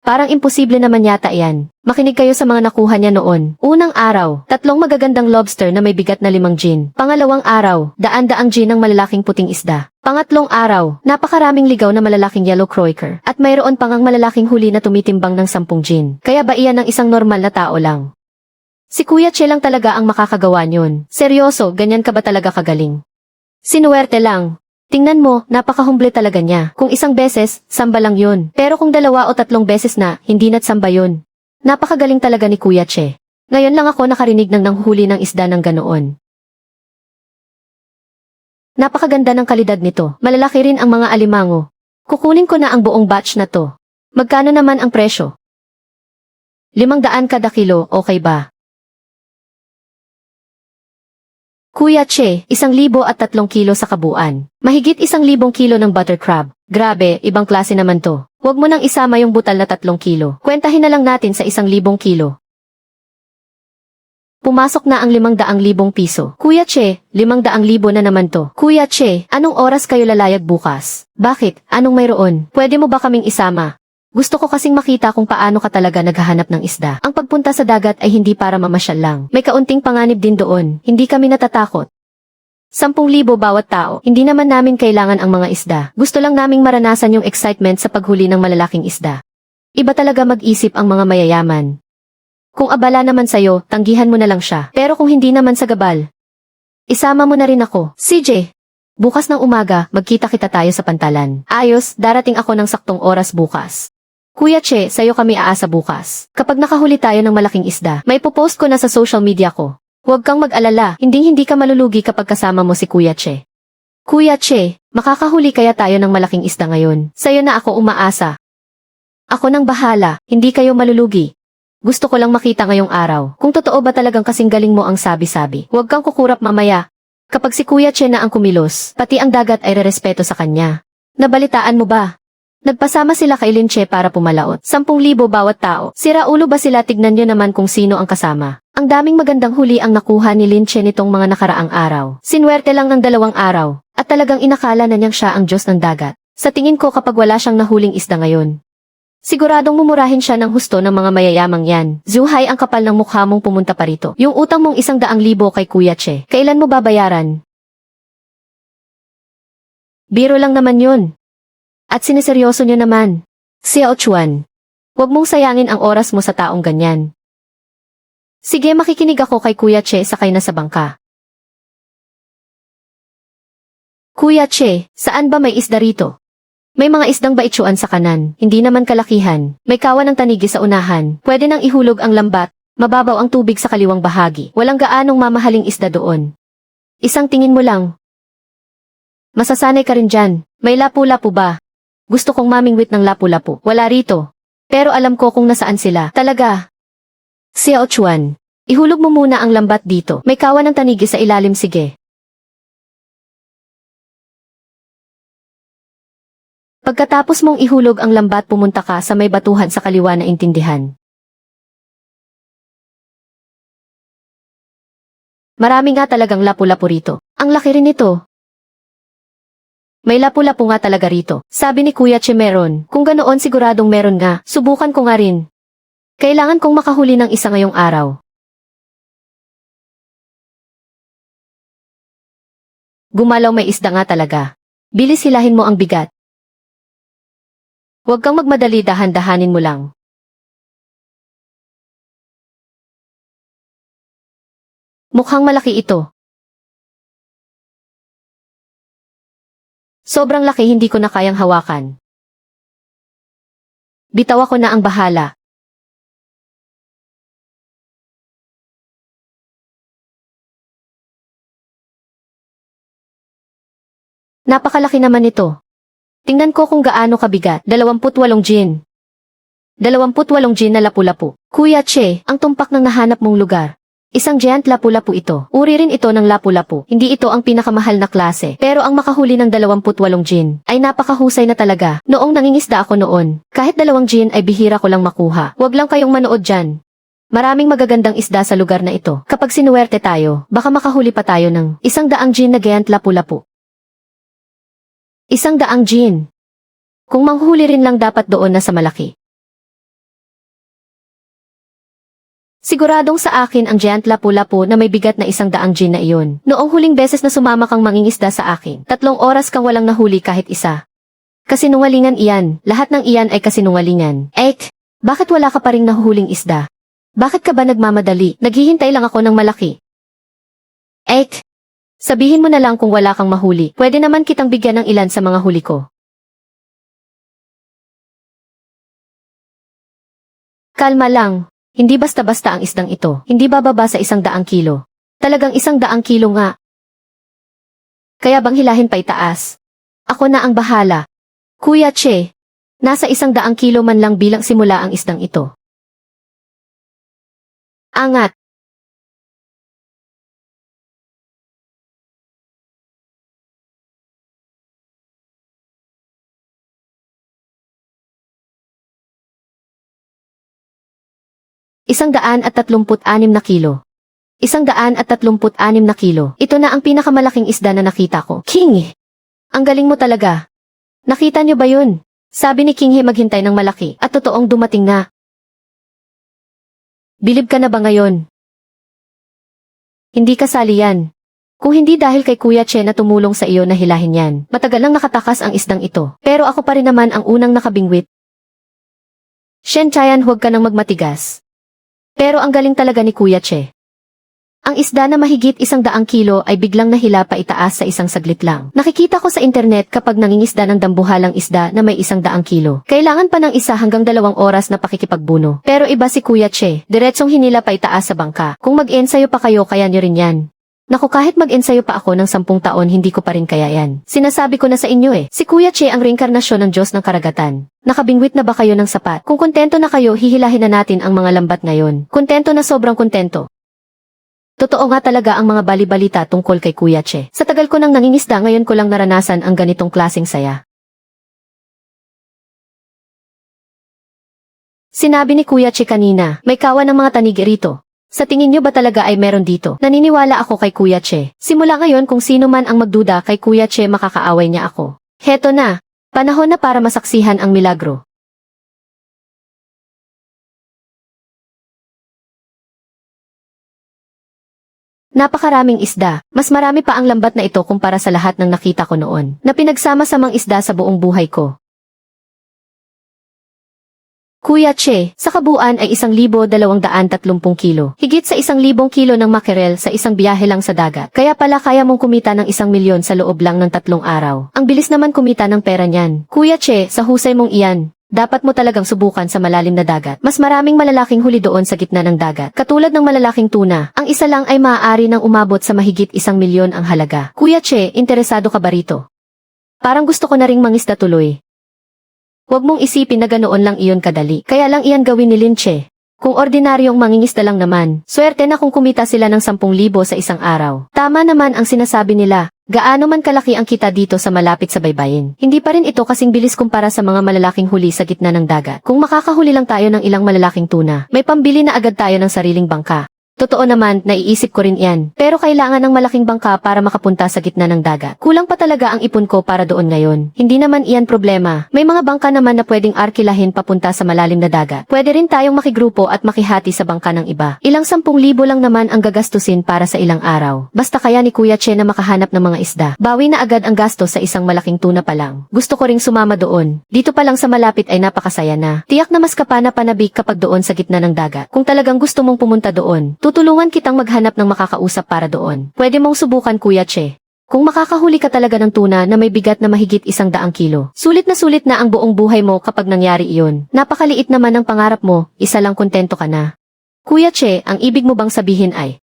Parang imposible naman yata yan. Makinig kayo sa mga nakuha niya noon. Unang araw, 3 magagandang lobster na may bigat na 5 gin. Pangalawang araw, daan-daang gin ng malalaking puting isda. Pangatlong araw, napakaraming ligaw na malalaking yellow croaker. At mayroon pang ang malalaking huli na tumitimbang ng 10 gin. Kaya ba iyan ng isang normal na tao lang? Si Kuya Che lang talaga ang makakagawa niyon. Seryoso, ganyan ka ba talaga kagaling? Sinuwerte lang. Tingnan mo, napakahumble talaga niya. Kung isang beses, samba lang yun. Pero kung 2 o 3 beses na, hindi na't samba yun. Napakagaling talaga ni Kuya Che. Ngayon lang ako nakarinig ng nanghuli ng isda ng ganoon. Napakaganda ng kalidad nito. Malalaki rin ang mga alimango. Kukunin ko na ang buong batch na to. Magkano naman ang presyo? 500 kada kilo, okay ba? Kuya Che, 1,003 kilo sa kabuuan. Mahigit 1,000 kilo ng butter crab. Grabe, ibang klase naman to. Huwag mo nang isama yung butal na 3 kilo. Kwentahin na lang natin sa 1,000 kilo. Pumasok na ang 500,000 piso. Kuya Che, 500,000 na naman to. Kuya Che, anong oras kayo lalayag bukas? Bakit? Anong mayroon? Pwede mo ba kaming isama? Gusto ko kasing makita kung paano ka talaga naghahanap ng isda. Ang pagpunta sa dagat ay hindi para mamasyal lang. May kaunting panganib din doon. Hindi kami natatakot. 10,000 bawat tao. Hindi naman namin kailangan ang mga isda. Gusto lang naming maranasan yung excitement sa paghuli ng malalaking isda. Iba talaga mag-isip ang mga mayayaman. Kung abala naman sa'yo, tanggihan mo na lang siya. Pero kung hindi naman sa gabal, isama mo na rin ako. CJ, bukas ng umaga, magkita-kita tayo sa pantalan. Ayos, darating ako ng saktong oras bukas. Kuya Che, sa'yo kami aasa bukas. Kapag nakahuli tayo ng malaking isda, may popost ko na sa social media ko. Huwag kang mag-alala, hindi ka malulugi kapag kasama mo si Kuya Che. Kuya Che, makakahuli kaya tayo ng malaking isda ngayon? Sa'yo na ako umaasa. Ako nang bahala, hindi kayo malulugi. Gusto ko lang makita ngayong araw. Kung totoo ba talagang kasing galing mo ang sabi-sabi. Huwag kang kukurap mamaya. Kapag si Kuya Che na ang kumilos, pati ang dagat ay rerespeto sa kanya. Nabalitaan mo ba? Nagpasama sila kay Linche para pumalaot. 10,000 bawat tao. Sira ulo ba sila? Tignan nyo naman kung sino ang kasama. Ang daming magandang huli ang nakuha ni Linche nitong mga nakaraang araw. Sinwerte lang ng 2 araw. At talagang inakala na niyang siya ang Diyos ng dagat. Sa tingin ko kapag wala siyang nahuling isda ngayon, siguradong mumurahin siya ng husto ng mga mayayamang yan. Zuhay, ang kapal ng mukha mong pumunta pa rito. Yung utang mong 100,000 kay Kuya Che, kailan mo babayaran? Biro lang naman yun. At siniseryoso nyo naman. Xiao Chuan, huwag mong sayangin ang oras mo sa taong ganyan. Sige, makikinig ako kay Kuya Che, sakay na sa bangka. Kuya Che, saan ba may isda rito? May mga isdang baitsuan sa kanan, hindi naman kalakihan. May kawan ng tanigi sa unahan. Pwede nang ihulog ang lambat. Mababaw ang tubig sa kaliwang bahagi. Walang gaanong mamahaling isda doon. Isang tingin mo lang. Masasanay ka rin dyan. May lapu-lapu ba? Gusto kong mamingwit ng lapu-lapu. Wala rito. Pero alam ko kung nasaan sila. Talaga. Xiao Chuan, ihulog mo muna ang lambat dito. May kawan ng tanigi sa ilalim, sige. Pagkatapos mong ihulog ang lambat, pumunta ka sa may batuhan sa kaliwa na intindihan. Marami nga talagang lapu-lapu rito. Ang laki rin ito. May lapu-lapu nga talaga rito. Sabi ni Kuya Che meron. Kung ganoon siguradong meron nga. Subukan ko nga rin. Kailangan kong makahuli ng isa ngayong araw. Gumalaw, may isda nga talaga. Bilis, hilahin mo ang bigat. Huwag kang magmadali, dahan-dahanin mo lang. Mukhang malaki ito. Sobrang laki, hindi ko na kayang hawakan. Bitaw, ako na ang bahala. Napakalaki naman ito. Tingnan ko kung gaano kabigat. 28 gin. 28 gin na lapu-lapu. Kuya Che, ang tumpak ng nahanap mong lugar. Isang giant lapu-lapu ito. Uri rin ito ng lapu-lapu. Hindi ito ang pinakamahal na klase. Pero ang makahuli ng 28 gin ay napakahusay na talaga. Noong nangingisda ako noon, kahit 2 gin ay bihira ko lang makuha. Huwag lang kayong manood dyan. Maraming magagandang isda sa lugar na ito. Kapag sinuwerte tayo, baka makahuli pa tayo ng 100 gin na giant lapu-lapu. 100 gin. Kung manghuli rin lang dapat doon na sa malaki. Siguradong sa akin ang giant lapu-lapu na may bigat na 100 gin na iyon. Noong huling beses na sumama kang mangingisda sa akin, 3 oras kang walang nahuli kahit isa. Kasinungalingan iyan, lahat ng iyan ay kasinungalingan. Bakit wala ka pa ring nahuhuling isda? Bakit ka ba nagmamadali? Naghihintay lang ako ng malaki. Sabihin mo na lang kung wala kang mahuli. Pwede naman kitang bigyan ng ilan sa mga huli ko. Kalma lang. Hindi basta-basta ang isdang ito. Hindi bababa sa 100 kilo. Talagang 100 kilo nga. Kaya bang hilahin pa itaas? Ako na ang bahala. Kuya Che, nasa 100 kilo man lang bilang simula ang isdang ito. Angat. ₱136 na kilo. 136 na kilo. Ito na ang pinakamalaking isda na nakita ko. King! Ang galing mo talaga. Nakita niyo ba yun? Sabi ni Kinghe maghintay ng malaki at totoong dumating na. Bilib ka na ba ngayon? Hindi kasali yan. Kung hindi dahil kay Kuya Che na tumulong sa iyo na hilahin yan, matagal nang nakatakas ang isdang ito. Pero ako pa rin naman ang unang nakabingwit. Shen Chayan, huwag ka nang magmatigas. Pero ang galing talaga ni Kuya Che. Ang isda na mahigit 100 kilo ay biglang nahila pa itaas sa isang saglit lang. Nakikita ko sa internet kapag nangingisda ng dambuhalang isda na may 100 kilo. Kailangan pa ng 1 hanggang 2 oras na pakikipagbuno. Pero iba si Kuya Che, diretsong hinila pa itaas sa bangka. Kung mag-ensayo pa kayo, kaya nyo rin yan. Naku, kahit mag-ensayo pa ako ng 10 taon, hindi ko pa rin kaya yan. Sinasabi ko na sa inyo si Kuya Che ang reinkarnasyon ng Diyos ng karagatan. Nakabingwit na ba kayo ng sapat? Kung kontento na kayo, hihilahin na natin ang mga lambat ngayon. Kontento na, sobrang kontento. Totoo nga talaga ang mga bali-balita tungkol kay Kuya Che. Sa tagal ko nang nangingisda, ngayon ko lang naranasan ang ganitong klaseng saya. Sinabi ni Kuya Che kanina, may kawan ng mga tanigi rito. Sa tingin nyo ba talaga ay meron dito? Naniniwala ako kay Kuya Che. Simula ngayon, kung sino man ang magduda kay Kuya Che, makakaaway niya ako. Heto na, panahon na para masaksihan ang milagro. Napakaraming isda, mas marami pa ang lambat na ito kumpara sa lahat ng nakita ko noon, na pinagsama-samang isda sa buong buhay ko. Kuya Che, sa kabuuan ay 1,230 kilo. Higit sa 1,000 kilo ng makerel sa isang biyahe lang sa dagat. Kaya pala kaya mong kumita ng 1 milyon sa loob lang ng 3 araw. Ang bilis naman kumita ng pera niyan. Kuya Che, sa husay mong iyan, dapat mo talagang subukan sa malalim na dagat. Mas maraming malalaking huli doon sa gitna ng dagat. Katulad ng malalaking tuna, ang isa lang ay maaari nang umabot sa mahigit 1 milyon ang halaga. Kuya Che, interesado ka ba rito? Parang gusto ko na ring mangisda tuloy. Huwag mong isipin na ganoon lang iyon kadali. Kaya lang iyan gawin ni Lin Che. Kung ordinaryong mangingisda lang naman, swerte na kung kumita sila ng 10,000 sa isang araw. Tama naman ang sinasabi nila, gaano man kalaki ang kita dito sa malapit sa baybayin. Hindi pa rin ito kasing bilis kumpara sa mga malalaking huli sa gitna ng dagat. Kung makakahuli lang tayo ng ilang malalaking tuna, may pambili na agad tayo ng sariling bangka. Totoo naman, naiisip ko rin yan. Pero kailangan ng malaking bangka para makapunta sa gitna ng dagat. Kulang pa talaga ang ipon ko para doon ngayon. Hindi naman iyan problema. May mga bangka naman na pwedeng arkilahin papunta sa malalim na dagat. Pwede rin tayong makigrupo at makihati sa bangka ng iba. Ilang 10,000 lang naman ang gagastusin para sa ilang araw. Basta kaya ni Kuya Che na makahanap ng mga isda. Bawi na agad ang gasto sa isang malaking tuna pa lang. Gusto ko ring sumama doon. Dito pa lang sa malapit ay napakasaya na. Tiyak na mas kapana-panabik kapag doon sa gitna ng dagat. Kung talagang gusto mong pumunta doon, tutulungan kitang maghanap ng makakausap para doon. Pwede mong subukan, Kuya Che. Kung makakahuli ka talaga ng tuna na may bigat na mahigit 100 kilo, sulit na ang buong buhay mo kapag nangyari iyon. Napakaliit naman ang pangarap mo, isa lang kontento ka na. Kuya Che, ang ibig mo bang sabihin ay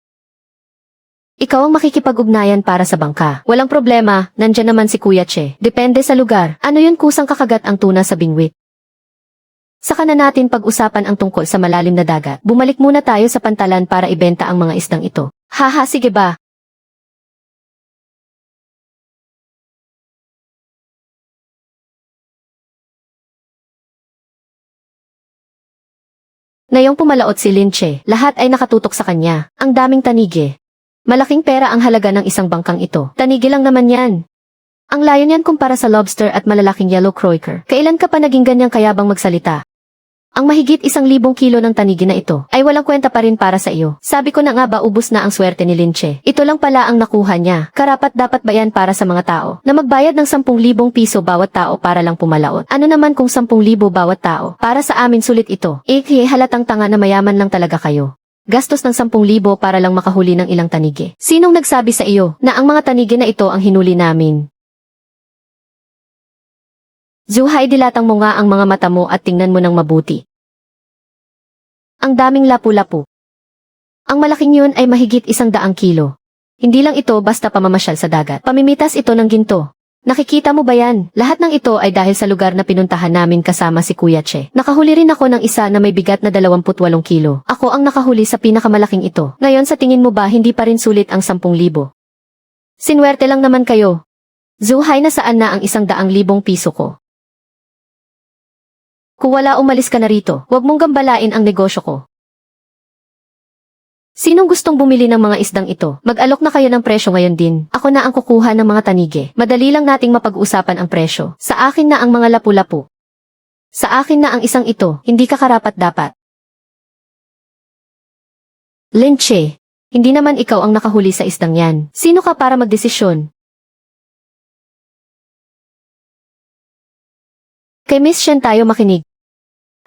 ikaw ang makikipag-ugnayan para sa bangka. Walang problema, nandyan naman si Kuya Che. Depende sa lugar. Ano yun, kusang kakagat ang tuna sa bingwit? Saka na natin pag-usapan ang tungkol sa malalim na dagat. Bumalik muna tayo sa pantalan para ibenta ang mga isdang ito. Haha, sige ba? Ngayong pumalaot si Lin Che, lahat ay nakatutok sa kanya. Ang daming tanige. Malaking pera ang halaga ng isang bangkang ito. Tanige lang naman yan. Ang layo niyan kumpara sa lobster at malalaking yellow croaker. Kailan ka pa naging ganyang kayabang magsalita? Ang mahigit 1,000 kilo ng tanigi na ito ay walang kwenta pa rin para sa iyo. Sabi ko na nga ba ubos na ang swerte ni Linche. Ito lang pala ang nakuha niya. Karapat dapat ba yan para sa mga tao na magbayad ng 10,000 piso bawat tao para lang pumalaot? Ano naman kung 10,000 bawat tao? Para sa amin sulit ito. Halatang tanga na mayaman lang talaga kayo. Gastos ng 10,000 para lang makahuli ng ilang tanigi. Sinong nagsabi sa iyo na ang mga tanigi na ito ang hinuli namin? Zuhai, dilatang mo nga ang mga mata mo at tingnan mo ng mabuti. Ang daming lapu-lapu. Ang malaking yun ay mahigit 100 kilo. Hindi lang ito basta pamamasyal sa dagat. Pamimitas ito ng ginto. Nakikita mo ba yan? Lahat ng ito ay dahil sa lugar na pinuntahan namin kasama si Kuya Che. Nakahuli rin ako ng isa na may bigat na 28 kilo. Ako ang nakahuli sa pinakamalaking ito. Ngayon sa tingin mo ba hindi pa rin sulit ang 10,000? Sinwerte lang naman kayo. Zuhai, nasaan na ang 100,000 piso ko? Kung wala, umalis ka na rito. Huwag mong gambalain ang negosyo ko. Sinong gustong bumili ng mga isdang ito? Mag-alok na kayo ng presyo ngayon din. Ako na ang kukuha ng mga tanige. Madali lang nating mapag-usapan ang presyo. Sa akin na ang mga lapu-lapu. Sa akin na ang isang ito. Hindi ka karapat-dapat. Linche, hindi naman ikaw ang nakahuli sa isdang yan. Sino ka para magdesisyon? Kay Miss Shen tayo makinig.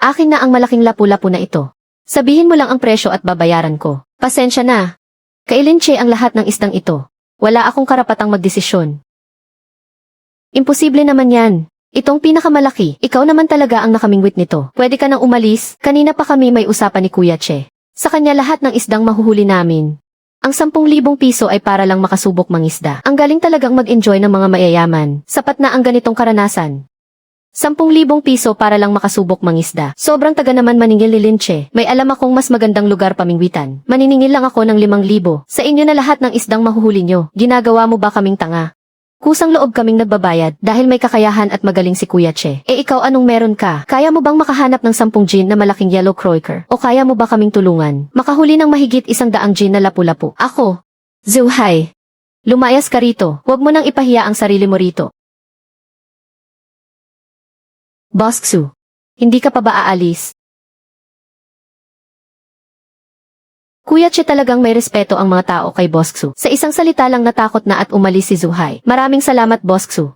Akin na ang malaking lapu-lapu na ito. Sabihin mo lang ang presyo at babayaran ko. Pasensya na. Kay Linche ang lahat ng isdang ito. Wala akong karapatang magdesisyon. Imposible naman yan. Itong pinakamalaki, ikaw naman talaga ang nakamingwit nito. Pwede ka nang umalis, kanina pa kami may usapan ni Kuya Che. Sa kanya lahat ng isdang mahuhuli namin. Ang 10,000 piso ay para lang makasubok mangisda. Ang galing talagang mag-enjoy ng mga mayayaman. Sapat na ang ganitong karanasan. 10,000 piso para lang makasubok mangisda. Sobrang taga naman maningil ni Linche. May alam akong mas magandang lugar pamingwitan. Maniningil lang ako ng 5,000. Sa inyo na lahat ng isdang mahuhuli nyo. Ginagawa mo ba kaming tanga? Kusang loob kaming nagbabayad dahil may kakayahan at magaling si Kuya Che. Ikaw anong meron ka? Kaya mo bang makahanap ng 10 gin na malaking yellow croaker? O kaya mo ba kaming tulungan? Makahuli ng mahigit 100 gin na lapu-lapu. Ako. Zuhai. Lumayas ka rito. Huwag mo nang ipahiya ang sarili mo rito. Boss Xu, hindi ka pa ba aalis? Kuya Che, talagang may respeto ang mga tao kay Boss Xu. Sa isang salita lang natakot na at umalis si Zuhai. Maraming salamat, Boss Xu.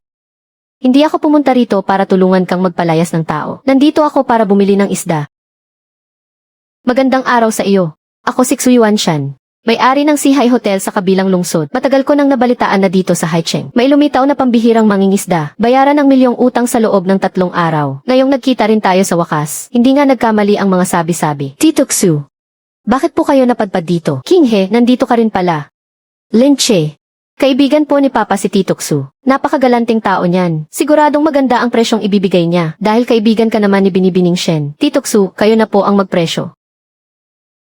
Hindi ako pumunta rito para tulungan kang magpalayas ng tao. Nandito ako para bumili ng isda. Magandang araw sa iyo. Ako si Xu Yuanshan. May-ari ng Sihai Hotel sa kabilang lungsod. Matagal ko nang nabalitaan na dito sa Haicheng may lumitaw na pambihirang mangingisda. Bayaran ng milyong utang sa loob ng 3 araw. Ngayong nagkita rin tayo sa wakas. Hindi nga nagkamali ang mga sabi-sabi. Tito Xu, bakit po kayo napadpad dito? King He, nandito ka rin pala. Linche, kaibigan po ni Papa si Tito Xu. Napakagalanting tao niyan. Siguradong maganda ang presyong ibibigay niya. Dahil kaibigan ka naman ni Binibining Shen. Tito Xu, kayo na po ang magpresyo.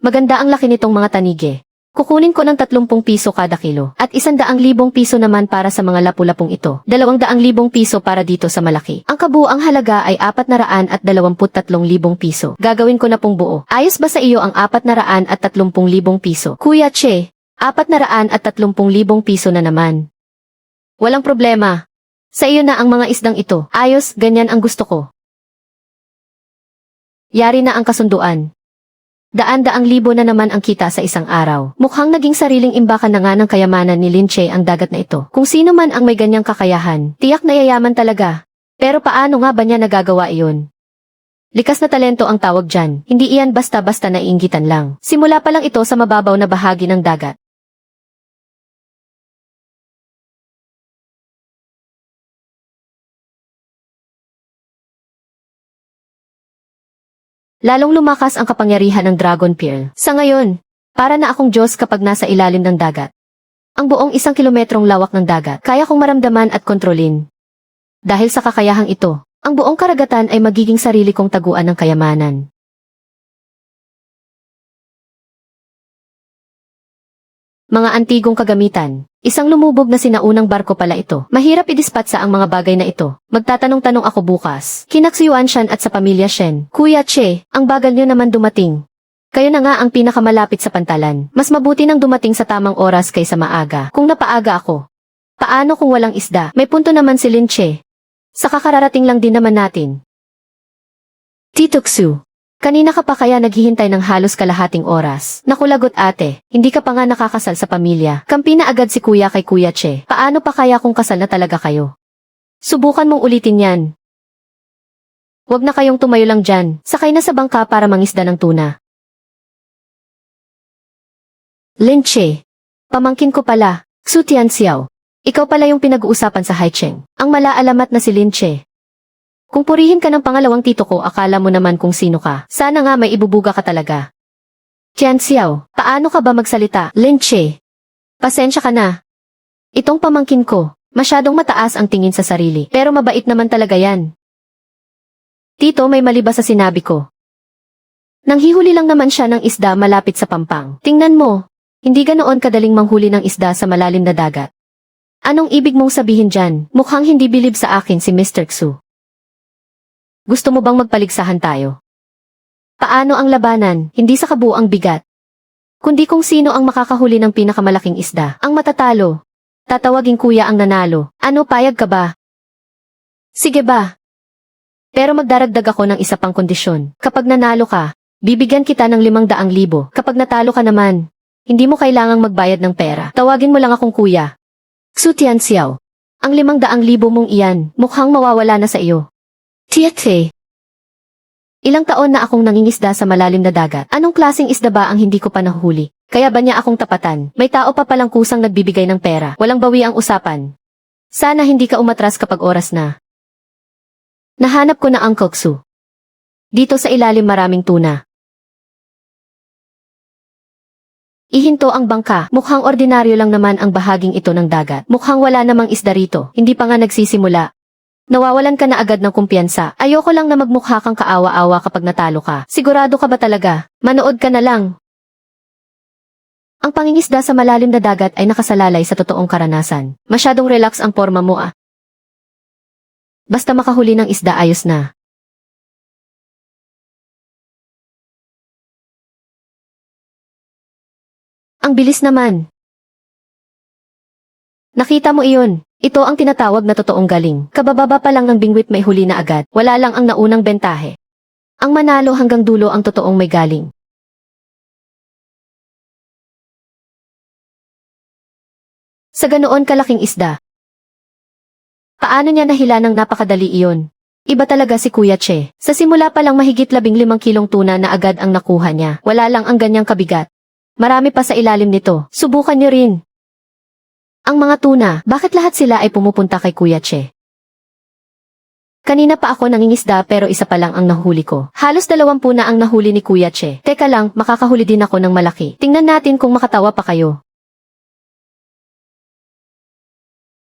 Maganda ang laki nitong mga tanige. Kukunin ko ng 30 piso kada kilo at 100,000 piso naman para sa mga lapu-lapong ito. 200,000 piso para dito sa malaki. Ang kabuuang halaga ay 423,000 piso. Gagawin ko na pong buo. Ayos ba sa iyo ang 430,000 piso? Kuya Che, 430,000 piso na naman. Walang problema. Sa iyo na ang mga isdang ito. Ayos, ganyan ang gusto ko. Yari na ang kasunduan. Daan-daang libo na naman ang kita sa isang araw. Mukhang naging sariling imbakan na nga ng kayamanan ni Linche ang dagat na ito. Kung sino man ang may ganyang kakayahan, tiyak na yayaman talaga. Pero paano nga ba niya nagagawa iyon? Likas na talento ang tawag dyan. Hindi iyan basta-basta naiinggitan lang. Simula pa lang ito sa mababaw na bahagi ng dagat. Lalong lumakas ang kapangyarihan ng Dragon Pearl. Sa ngayon, para na akong Diyos kapag nasa ilalim ng dagat. Ang buong 1 kilometrong lawak ng dagat, kaya kong maramdaman at kontrolin. Dahil sa kakayahang ito, ang buong karagatan ay magiging sarili kong taguan ng kayamanan. Mga antigong kagamitan. Isang lumubog na sinaunang barko pala ito. Mahirap i-dispatch sa ang mga bagay na ito. Magtatanong-tanong ako bukas. Kina Xu Yuanshan at sa pamilya Shen. Kuya Che, ang bagal nyo naman dumating. Kayo na nga ang pinakamalapit sa pantalan. Mas mabuti nang dumating sa tamang oras kaysa maaga. Kung napaaga ako. Paano kung walang isda? May punto naman si Linche. Sa kakararating lang din naman natin. Tito Xu, Kanina ka pa kaya naghihintay ng halos kalahating oras. Naku lagot ate, hindi ka pa nga nakakasal sa pamilya. Kampi na agad si kuya kay Kuya Che. Paano pa kaya kung kasal na talaga kayo? Subukan mong ulitin yan. Huwag na kayong tumayo lang dyan. Sakay na sa bangka para mangisda ng tuna. Lin Che. Pamangkin ko pala. Xu Tianxiao. Ikaw pala yung pinag-uusapan sa Haicheng. Ang malaalamat na si Lin Che. Kung purihin ka ng pangalawang tito ko, akala mo naman kung sino ka. Sana nga may ibubuga ka talaga. Tianxiao, paano ka ba magsalita? Lin Che. Pasensya ka na. Itong pamangkin ko, masyadong mataas ang tingin sa sarili. Pero mabait naman talaga yan. Tito, may mali ba sa sinabi ko? Nanghihuli lang naman siya ng isda malapit sa Pampang. Tingnan mo, hindi ganoon kadaling manghuli ng isda sa malalim na dagat. Anong ibig mong sabihin dyan? Mukhang hindi bilib sa akin si Mr. Xu. Gusto mo bang magpaligsahan tayo? Paano ang labanan, hindi sa kabuuang bigat? Kundi kung sino ang makakahuli ng pinakamalaking isda, ang matatalo. Tatawagin kuya ang nanalo. Ano, payag ka ba? Sige ba? Pero magdaragdag ako ng isa pang kondisyon. Kapag nanalo ka, bibigyan kita ng 500,000. Kapag natalo ka naman, hindi mo kailangang magbayad ng pera. Tawagin mo lang akong kuya. Xu Tianxiao. Ang 500,000 mong iyan, mukhang mawawala na sa iyo. Tiete. Ilang taon na akong nangingisda sa malalim na dagat. Anong klaseng isda ba ang hindi ko pa nahuli? Kaya ba niya akong tapatan? May tao pa palang kusang nagbibigay ng pera. Walang bawi ang usapan. Sana hindi ka umatras kapag oras na. Nahanap ko na Uncle Xu. Dito sa ilalim maraming tuna. Ihinto ang bangka. Mukhang ordinaryo lang naman ang bahaging ito ng dagat. Mukhang wala namang isda rito. Hindi pa nga nagsisimula. Nawawalan ka na agad ng kumpiyansa. Ayoko lang na magmukha kang kaawa-awa kapag natalo ka. Sigurado ka ba talaga? Manood ka na lang. Ang pangingisda sa malalim na dagat ay nakasalalay sa totoong karanasan. Masyadong relax ang forma mo ah. Basta makahuli ng isda ayos na. Ang bilis naman. Nakita mo iyon. Ito ang tinatawag na totoong galing. Kabababa pa lang ng bingwit may huli na agad. Wala lang ang naunang bentahe. Ang manalo hanggang dulo ang totoong may galing. Sa ganoon kalaking isda. Paano niya nahila ng napakadali iyon? Iba talaga si Kuya Che. Sa simula pa lang mahigit 15 kilong tuna na agad ang nakuha niya. Wala lang ang ganyang kabigat. Marami pa sa ilalim nito. Subukan niyo rin. Ang mga tuna, bakit lahat sila ay pumupunta kay Kuya Che? Kanina pa ako nangingisda pero isa pa lang ang nahuli ko. Halos 20 na ang nahuli ni Kuya Che. Teka lang, makakahuli din ako ng malaki. Tingnan natin kung makatawa pa kayo.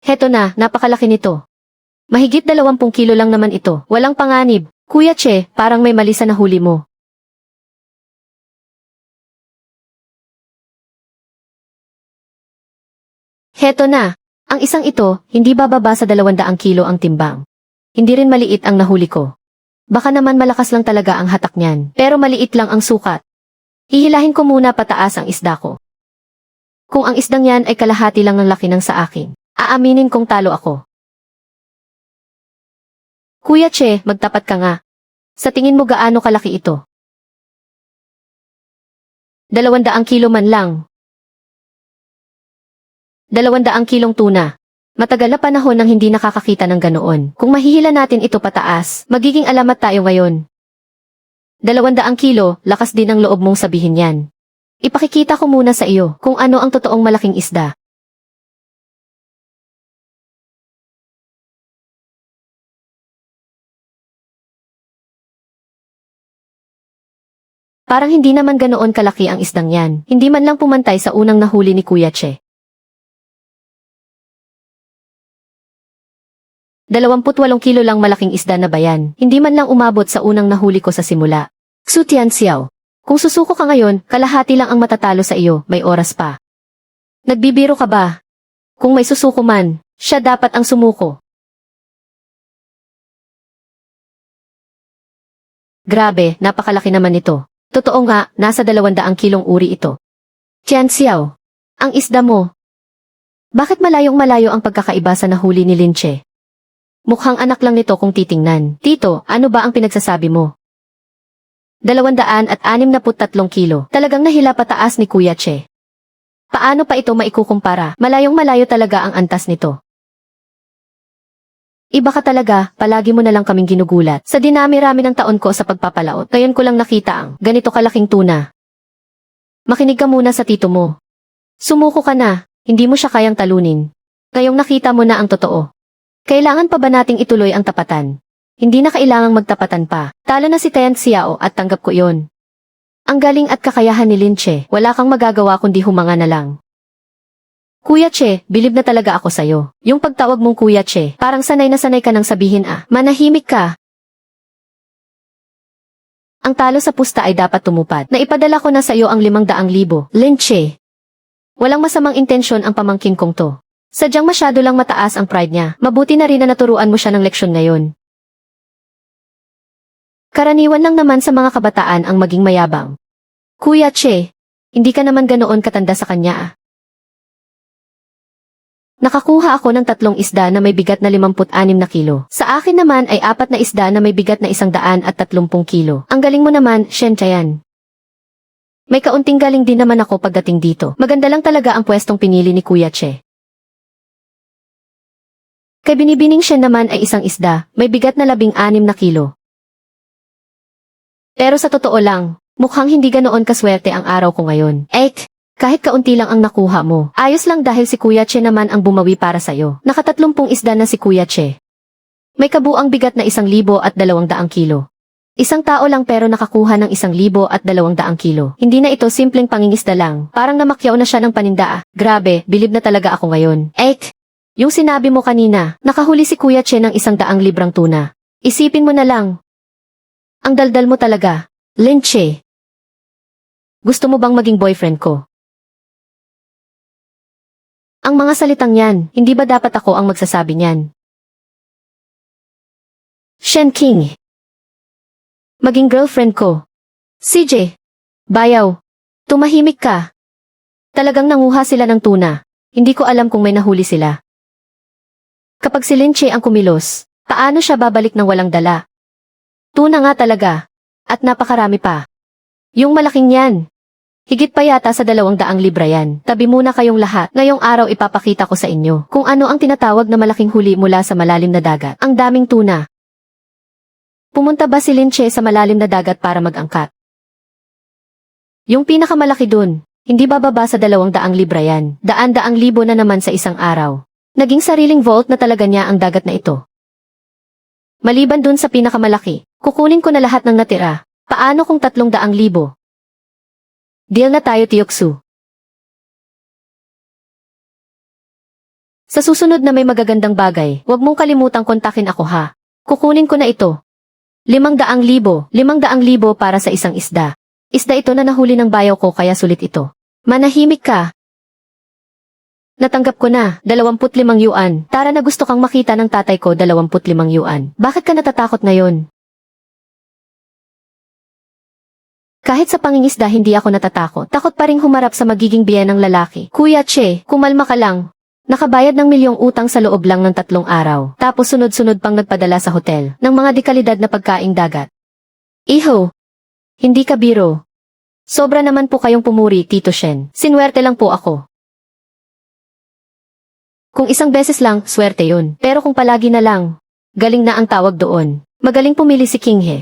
Heto na, napakalaki nito. Mahigit 20 kilo lang naman ito. Walang panganib. Kuya Che, parang may mali sa nahuli mo. Heto na. Ang isang ito, hindi bababa sa 200 kilo ang timbang. Hindi rin maliit ang nahuli ko. Baka naman malakas lang talaga ang hatak niyan, pero maliit lang ang sukat. Hihilahin ko muna pataas ang isda ko. Kung ang isdang yan ay kalahati lang ng laki ng sa akin, aaminin kong talo ako. Kuya Che, magtapat ka nga. Sa tingin mo gaano kalaki ito? 200 kilo man lang. 200 kilong tuna. Matagal na panahon nang hindi nakakakita ng ganoon. Kung mahihila natin ito pataas, magiging alamat tayo ngayon. 200 kilo, lakas din ang loob mong sabihin yan. Ipakikita ko muna sa iyo kung ano ang totoong malaking isda. Parang hindi naman ganoon kalaki ang isdang yan. Hindi man lang pumantay sa unang nahuli ni Kuya Che. 28 kilo lang malaking isda na bayan. Hindi man lang umabot sa unang nahuli ko sa simula. Xu Tianxiao. Kung susuko ka ngayon, kalahati lang ang matatalo sa iyo, may oras pa. Nagbibiro ka ba? Kung may susuko man, siya dapat ang sumuko. Grabe, napakalaki naman ito. Totoo nga, nasa 200 kilong uri ito. Tianxiao. Ang isda mo. Bakit malayong malayo ang pagkakaiba sa nahuli ni Lin Che? Mukhang anak lang nito kung titingnan. Tito, ano ba ang pinagsasabi mo? 263 kilo. Talagang nahila pataas ni Kuya Che. Paano pa ito maikukumpara? Malayong malayo talaga ang antas nito. Iba ka talaga, palagi mo na lang kaming ginugulat. Sa dinami-rami ng taon ko sa pagpapalaot, ngayon ko lang nakita ang ganito kalaking tuna. Makinig ka muna sa tito mo. Sumuko ka na, hindi mo siya kayang talunin. Ngayong nakita mo na ang totoo. Kailangan pa ba nating ituloy ang tapatan? Hindi na kailangang magtapatan pa. Talo na si Tian Xiao at tanggap ko yon. Ang galing at kakayahan ni Lin Che, wala kang magagawa kundi humanga na lang. Kuya Che, bilib na talaga ako sa'yo. Yung pagtawag mong Kuya Che, parang sanay na sanay ka nang sabihin manahimik ka. Ang talo sa pusta ay dapat tumupad. Naipadala ko na sa'yo ang 500,000. Lin Che. Walang masamang intensyon ang pamangkin kong to. Sadyang masyado lang mataas ang pride niya. Mabuti na rin na naturuan mo siya ng leksyon ngayon. Karaniwan lang naman sa mga kabataan ang maging mayabang. Kuya Che, hindi ka naman ganoon katanda sa kanya. Nakakuha ako ng 3 isda na may bigat na 56 na kilo. Sa akin naman ay 4 na isda na may bigat na 130 kilo. Ang galing mo naman, Shen Tian. May kaunting galing din naman ako pagdating dito. Maganda lang talaga ang pwestong pinili ni Kuya Che. Kay binibining Shen naman ay isang isda, may bigat na 16 na kilo. Pero sa totoo lang, mukhang hindi ganoon kaswerte ang araw ko ngayon. Kahit kaunti lang ang nakuha mo. Ayos lang dahil si Kuya Che naman ang bumawi para sa'yo. Naka-30 isda na si Kuya Che. May kabuang bigat na 1,200 kilo. Isang tao lang pero nakakuha ng 1,200 kilo. Hindi na ito simpleng pangingisda lang. Parang namakyaw na siya ng paninda. Grabe, bilib na talaga ako ngayon. Yung sinabi mo kanina, nakahuli si Kuya Che ng 100 librang tuna. Isipin mo na lang. Ang daldal mo talaga. Lin Che. Gusto mo bang maging boyfriend ko? Ang mga salitang yan, hindi ba dapat ako ang magsasabi niyan? Shen King. Maging girlfriend ko. CJ. Bayaw. Tumahimik ka. Talagang nanguha sila ng tuna. Hindi ko alam kung may nahuli sila. Kapag si Lin Che ang kumilos, paano siya babalik ng walang dala? Tuna nga talaga. At napakarami pa. Yung malaking yan. Higit pa yata sa 200 libra yan. Tabi muna kayong lahat. Ngayong araw ipapakita ko sa inyo kung ano ang tinatawag na malaking huli mula sa malalim na dagat. Ang daming tuna. Pumunta ba si Lin Che sa malalim na dagat para mag-angkat? Yung pinakamalaki dun, hindi bababa sa 200 libra yan. Daan-daang libo na naman sa isang araw. Naging sariling vault na talaga niya ang dagat na ito. Maliban dun sa pinakamalaki, kukunin ko na lahat ng natira. Paano kung 300,000? Deal na tayo, Tiyoksu. Sa susunod na may magagandang bagay, huwag mong kalimutang kontakin ako ha. Kukunin ko na ito. 500,000 para sa isang isda. Isda ito na nahuli ng bayaw ko kaya sulit ito. Manahimik ka. Natanggap ko na, 25 yuan. Tara na gusto kang makita ng tatay ko 25 yuan. Bakit ka natatakot ngayon? Kahit sa pangingisda hindi ako natatakot. Takot pa ring humarap sa magiging biyen ng lalaki. Kuya Che, kumalma ka lang. Nakabayad ng milyong utang sa loob lang ng 3 araw. Tapos sunod-sunod pang nagpadala sa hotel ng mga dekalidad na pagkaing dagat. Iho, hindi ka biro. Sobra naman po kayong pumuri, Tito Shen. Sinwerte lang po ako. Kung isang beses lang, swerte yun. Pero kung palagi na lang, galing na ang tawag doon. Magaling pumili si King He.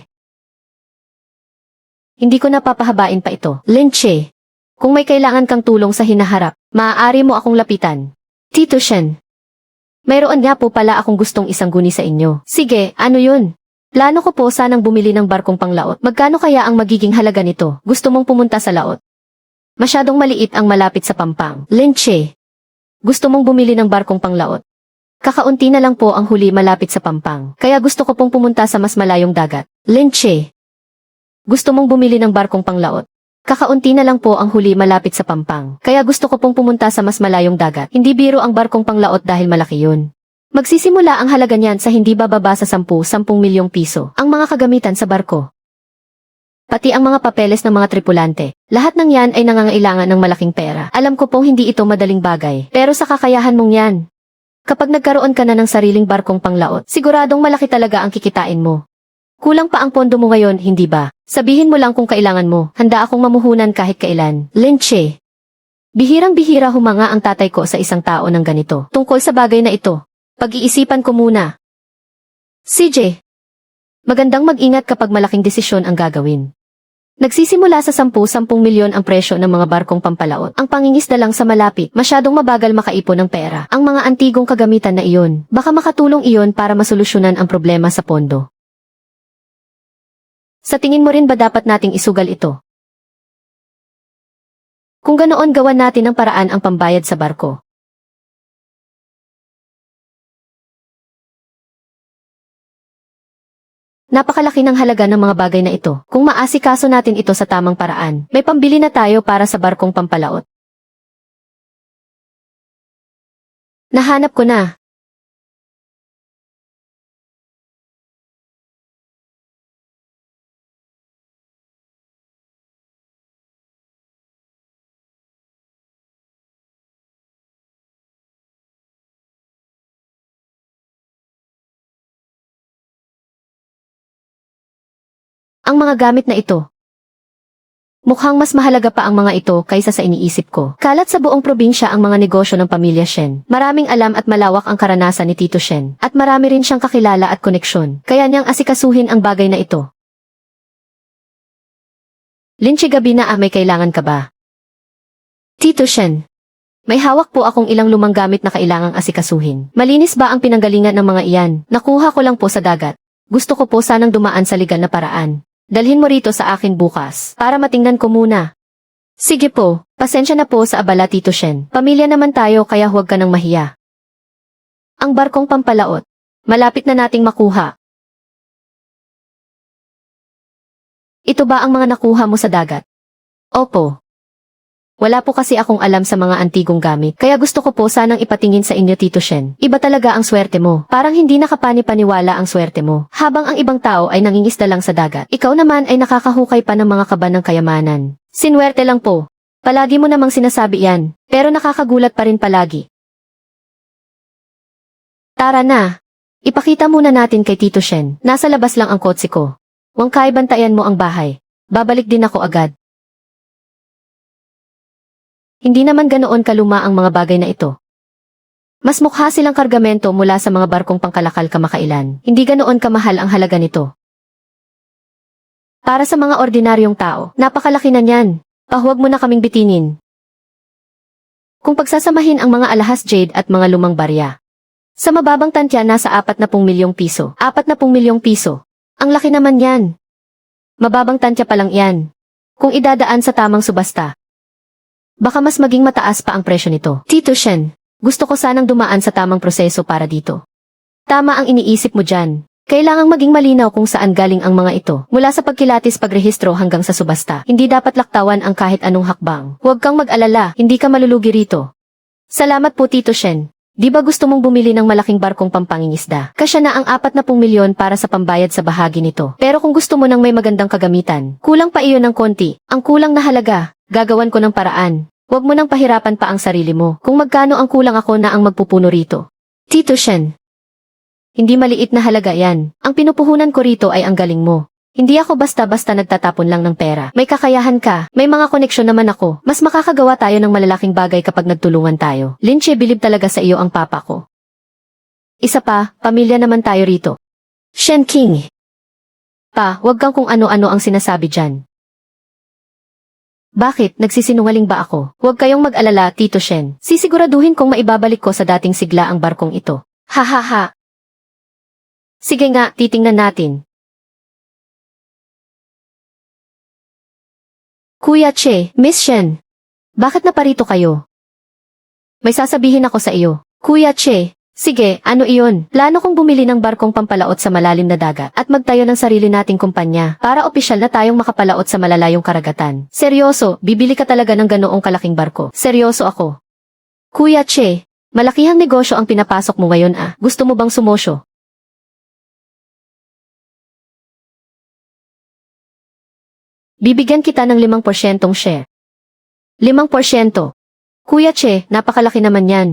Hindi ko napapahabain pa ito. Lin Che, kung may kailangan kang tulong sa hinaharap, maaari mo akong lapitan. Tito Shen, mayroon nga po pala akong gustong isangguni sa inyo. Sige, ano yun? Plano ko po sanang bumili ng barkong panglaot. Magkano kaya ang magiging halaga nito? Gusto mong pumunta sa laot? Masyadong maliit ang malapit sa Pampang. Lin Che, gusto mong bumili ng barkong panglaot? Kakaunti na lang po ang huli malapit sa Pampang. Kaya gusto ko pong pumunta sa mas malayong dagat. Lin Che, gusto mong bumili ng barkong panglaot? Kakaunti na lang po ang huli malapit sa Pampang. Kaya gusto ko pong pumunta sa mas malayong dagat. Hindi biro ang barkong panglaot dahil malaki yun. Magsisimula ang halaga niyan sa hindi bababa sa 10 milyong piso. Ang mga kagamitan sa barko. Pati ang mga papeles ng mga tripulante. Lahat ng yan ay nangangailangan ng malaking pera. Alam ko pong hindi ito madaling bagay. Pero sa kakayahan mong yan. Kapag nagkaroon ka na ng sariling barkong panglaot, siguradong malaki talaga ang kikitain mo. Kulang pa ang pondo mo ngayon, hindi ba? Sabihin mo lang kung kailangan mo. Handa akong mamuhunan kahit kailan. Linche. Bihirang-bihira humanga ang tatay ko sa isang tao ng ganito. Tungkol sa bagay na ito. Pag-iisipan ko muna. CJ. Magandang mag-ingat kapag malaking desisyon ang gagawin. Nagsisimula sa 10-10 milyon ang presyo ng mga barkong pampalaot. Ang pangingisda lang sa malapit, masyadong mabagal makaipon ng pera. Ang mga antigong kagamitan na iyon, baka makatulong iyon para masolusyonan ang problema sa pondo. Sa tingin mo rin ba dapat nating isugal ito? Kung ganoon gawan natin ng paraan ang pambayad sa barko. Napakalaki ng halaga ng mga bagay na ito. Kung maasikaso natin ito sa tamang paraan, may pambili na tayo para sa barkong pampalaot. Nahanap ko na. Ang mga gamit na ito. Mukhang mas mahalaga pa ang mga ito kaysa sa iniisip ko. Kalat sa buong probinsya ang mga negosyo ng pamilya Shen. Maraming alam at malawak ang karanasan ni Tito Shen. At marami rin siyang kakilala at koneksyon. Kaya niyang asikasuhin ang bagay na ito. Linche, gabi na, may kailangan ka ba? Tito Shen. May hawak po akong ilang lumang gamit na kailangang asikasuhin. Malinis ba ang pinanggalingan ng mga iyan? Nakuha ko lang po sa dagat. Gusto ko po sanang dumaan sa legal na paraan. Dalhin mo rito sa akin bukas, para matingnan ko muna. Sige po, pasensya na po sa abala, Tito Shen. Pamilya naman tayo kaya huwag ka nang mahiya. Ang barkong pampalaot. Malapit na nating makuha. Ito ba ang mga nakuha mo sa dagat? Opo. Wala po kasi akong alam sa mga antigong gamit, kaya gusto ko po sanang ipatingin sa inyo, Tito Shen. Iba talaga ang swerte mo. Parang hindi nakapani-paniwala ang swerte mo. Habang ang ibang tao ay nangingisda lang sa dagat, ikaw naman ay nakakahukay pa ng mga kaba ng kayamanan. Sinwerte lang po. Palagi mo namang sinasabi yan, pero nakakagulat pa rin palagi. Tara na. Ipakita muna natin kay Tito Shen. Nasa labas lang ang kotse ko. Wangkay, bantayan mo ang bahay. Babalik din ako agad. Hindi naman ganoon kaluma ang mga bagay na ito. Mas mukha silang kargamento mula sa mga barkong pangkalakal kamakailan. Hindi ganoon kamahal ang halaga nito. Para sa mga ordinaryong tao, napakalaki na niyan. Huwag mo na kaming bitinin. Kung pagsasamahin ang mga alahas jade at mga lumang barya. Sa mababang tantya nasa 40 milyong piso. 40 milyong piso. Ang laki naman yan. Mababang tantya pa lang yan. Kung idadaan sa tamang subasta. Baka mas maging mataas pa ang presyo nito. Tito Shen, gusto ko sanang dumaan sa tamang proseso para dito. Tama ang iniisip mo dyan. Kailangang maging malinaw kung saan galing ang mga ito. Mula sa pagkilatis, pagrehistro hanggang sa subasta. Hindi dapat laktawan ang kahit anong hakbang. Huwag kang mag-alala, hindi ka malulugi rito. Salamat po, Tito Shen. Di ba gusto mong bumili ng malaking barkong pampangingisda? Kasya na ang 40 milyon para sa pambayad sa bahagi nito. Pero kung gusto mo ng may magandang kagamitan, kulang pa iyon ng konti. Ang kulang na halaga, gagawan ko ng paraan. Huwag mo nang pahirapan pa ang sarili mo. Kung magkano ang kulang, ako na ang magpupuno rito. Tito Shen. Hindi maliit na halaga yan. Ang pinupuhunan ko rito ay ang galing mo. Hindi ako basta-basta nagtatapon lang ng pera. May kakayahan ka, may mga koneksyon naman ako. Mas makakagawa tayo ng malalaking bagay kapag nagtulungan tayo. Linche, bilib talaga sa iyo ang papa ko. Isa pa, pamilya naman tayo rito. Shen King. Pa, huwag kang kung ano-ano ang sinasabi dyan. Bakit, nagsisinungaling ba ako? Huwag kayong mag-alala, Tito Shen. Sisiguraduhin kong maibabalik ko sa dating sigla ang barkong ito. Ha ha ha. Sige nga, titingnan natin. Kuya Che, Miss Shen. Bakit naparito kayo? May sasabihin ako sa iyo. Kuya Che. Sige, ano iyon? Plano kong bumili ng barkong pampalaot sa malalim na dagat at magtayo ng sarili nating kumpanya para opisyal na tayong makapalaot sa malalayong karagatan. Seryoso, bibili ka talaga ng ganoong kalaking barko? Seryoso ako. Kuya Che, malakihang negosyo ang pinapasok mo ngayon ah. Gusto mo bang sumosyo? Bibigyan kita ng 5% share. 5%. Kuya Che, napakalaki naman yan.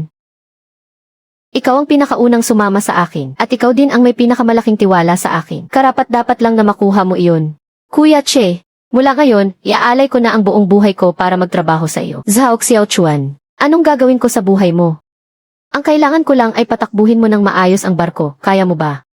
Ikaw ang pinakaunang sumama sa akin, at ikaw din ang may pinakamalaking tiwala sa akin. Karapat-dapat lang na makuha mo iyon. Kuya Che, mula ngayon, iaalay ko na ang buong buhay ko para magtrabaho sa iyo. Zhao Xiaochuan, anong gagawin ko sa buhay mo? Ang kailangan ko lang ay patakbuhin mo ng maayos ang barko, kaya mo ba?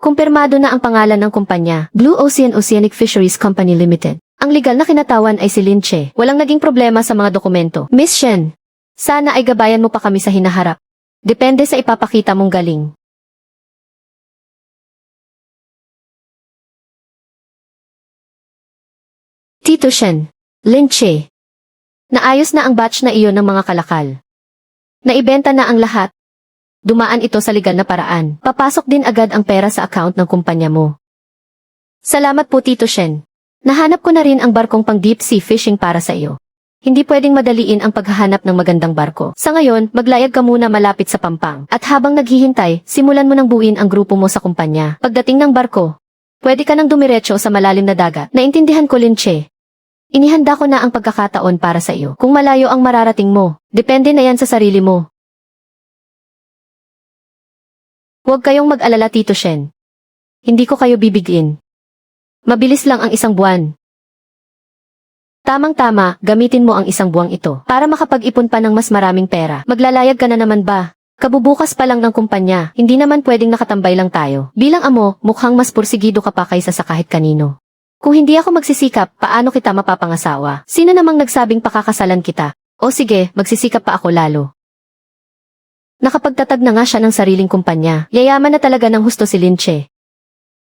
Kumpirmado na ang pangalan ng kumpanya, Blue Ocean Oceanic Fisheries Company Limited. Ang legal na kinatawan ay si Lin Che. Walang naging problema sa mga dokumento. Miss Shen, sana ay gabayan mo pa kami sa hinaharap. Depende sa ipapakita mong galing. Tito Shen, Lin Che. Naayos na ang batch na iyon ng mga kalakal. Naibenta na ang lahat. Dumaan ito sa legal na paraan. Papasok din agad ang pera sa account ng kumpanya mo. Salamat po Tito Shen. Nahanap ko na rin ang barkong pang deep sea fishing para sa iyo. Hindi pwedeng madaliin ang paghahanap ng magandang barko. Sa ngayon, maglayag ka muna malapit sa Pampang. At habang naghihintay, simulan mo nang buuin ang grupo mo sa kumpanya. Pagdating ng barko, pwede ka nang dumiretso sa malalim na dagat. Naintindihan ko Lin Che. Inihanda ko na ang pagkakataon para sa iyo. Kung malayo ang mararating mo, depende na yan sa sarili mo. Huwag kayong mag-alala Tito Shen. Hindi ko kayo bibigin. Mabilis lang ang isang buwan. Tamang-tama, gamitin mo ang isang buwang ito para makapag-ipon pa ng mas maraming pera. Maglalayag ka na naman ba? Kabubukas pa lang ng kumpanya, hindi naman pwedeng nakatambay lang tayo. Bilang amo, mukhang mas pursigido ka pa kaysa sa kahit kanino. Kung hindi ako magsisikap, paano kita mapapangasawa? Sino namang nagsabing pakakasalan kita? O sige, magsisikap pa ako lalo. Nakapagtatag na nga siya ng sariling kumpanya. Yayaman na talaga ng husto si Lin Che.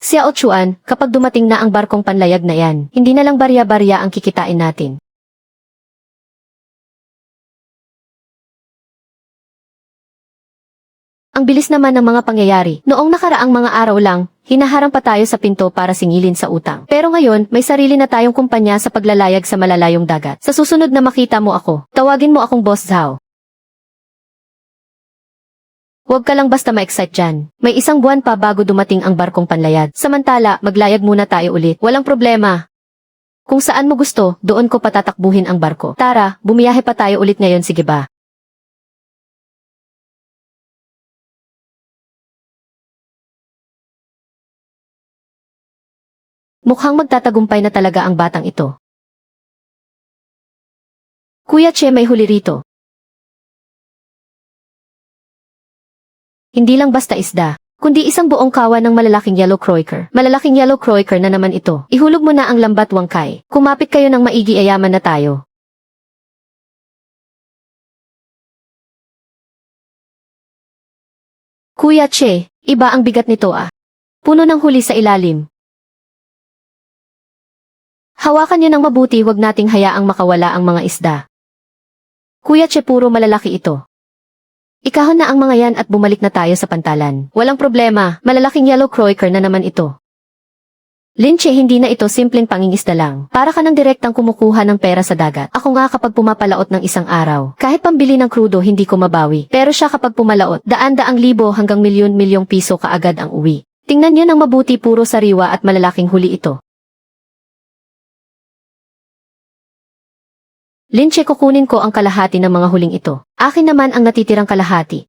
Xiao Chuan, kapag dumating na ang barkong panlayag na yan, hindi na lang barya-barya ang kikitain natin. Ang bilis naman ng mga pangyayari. Noong nakaraang mga araw lang, hinaharang pa tayo sa pinto para singilin sa utang. Pero ngayon, may sarili na tayong kumpanya sa paglalayag sa malalayong dagat. Sa susunod na makita mo ako, tawagin mo akong Boss Zhao. Huwag ka lang basta ma-excite dyan. May isang buwan pa bago dumating ang barkong panlayag. Samantala, maglayag muna tayo ulit. Walang problema. Kung saan mo gusto, doon ko patatakbuhin ang barko. Tara, bumiyahe pa tayo ulit ngayon, sige ba? Mukhang magtatagumpay na talaga ang batang ito. Kuya Che, may huli rito. Hindi lang basta isda, kundi isang buong kawan ng malalaking yellow croaker. Malalaking yellow croaker na naman ito. Ihulog mo na ang lambat wangkay. Kumapit kayo ng maigi, ayaman na tayo. Kuya Che, iba ang bigat nito ah. Puno ng huli sa ilalim. Hawakan niyo ng mabuti, huwag nating hayaang makawala ang mga isda. Kuya Che, puro malalaki ito. Ikahon na ang mga yan at bumalik na tayo sa pantalan. Walang problema, malalaking yellow croaker na naman ito. Lin Che, hindi na ito simpleng pangingisda lang. Para ka ng direktang kumukuha ng pera sa dagat. Ako nga kapag pumapalaot ng isang araw. Kahit pambili ng krudo hindi ko mabawi. Pero siya kapag pumalaot, daan-daang libo hanggang milyon-milyong piso kaagad ang uwi. Tingnan niyo ng mabuti, puro sariwa at malalaking huli ito. Lin Che, kukunin ko ang kalahati ng mga huling ito. Akin naman ang natitirang kalahati.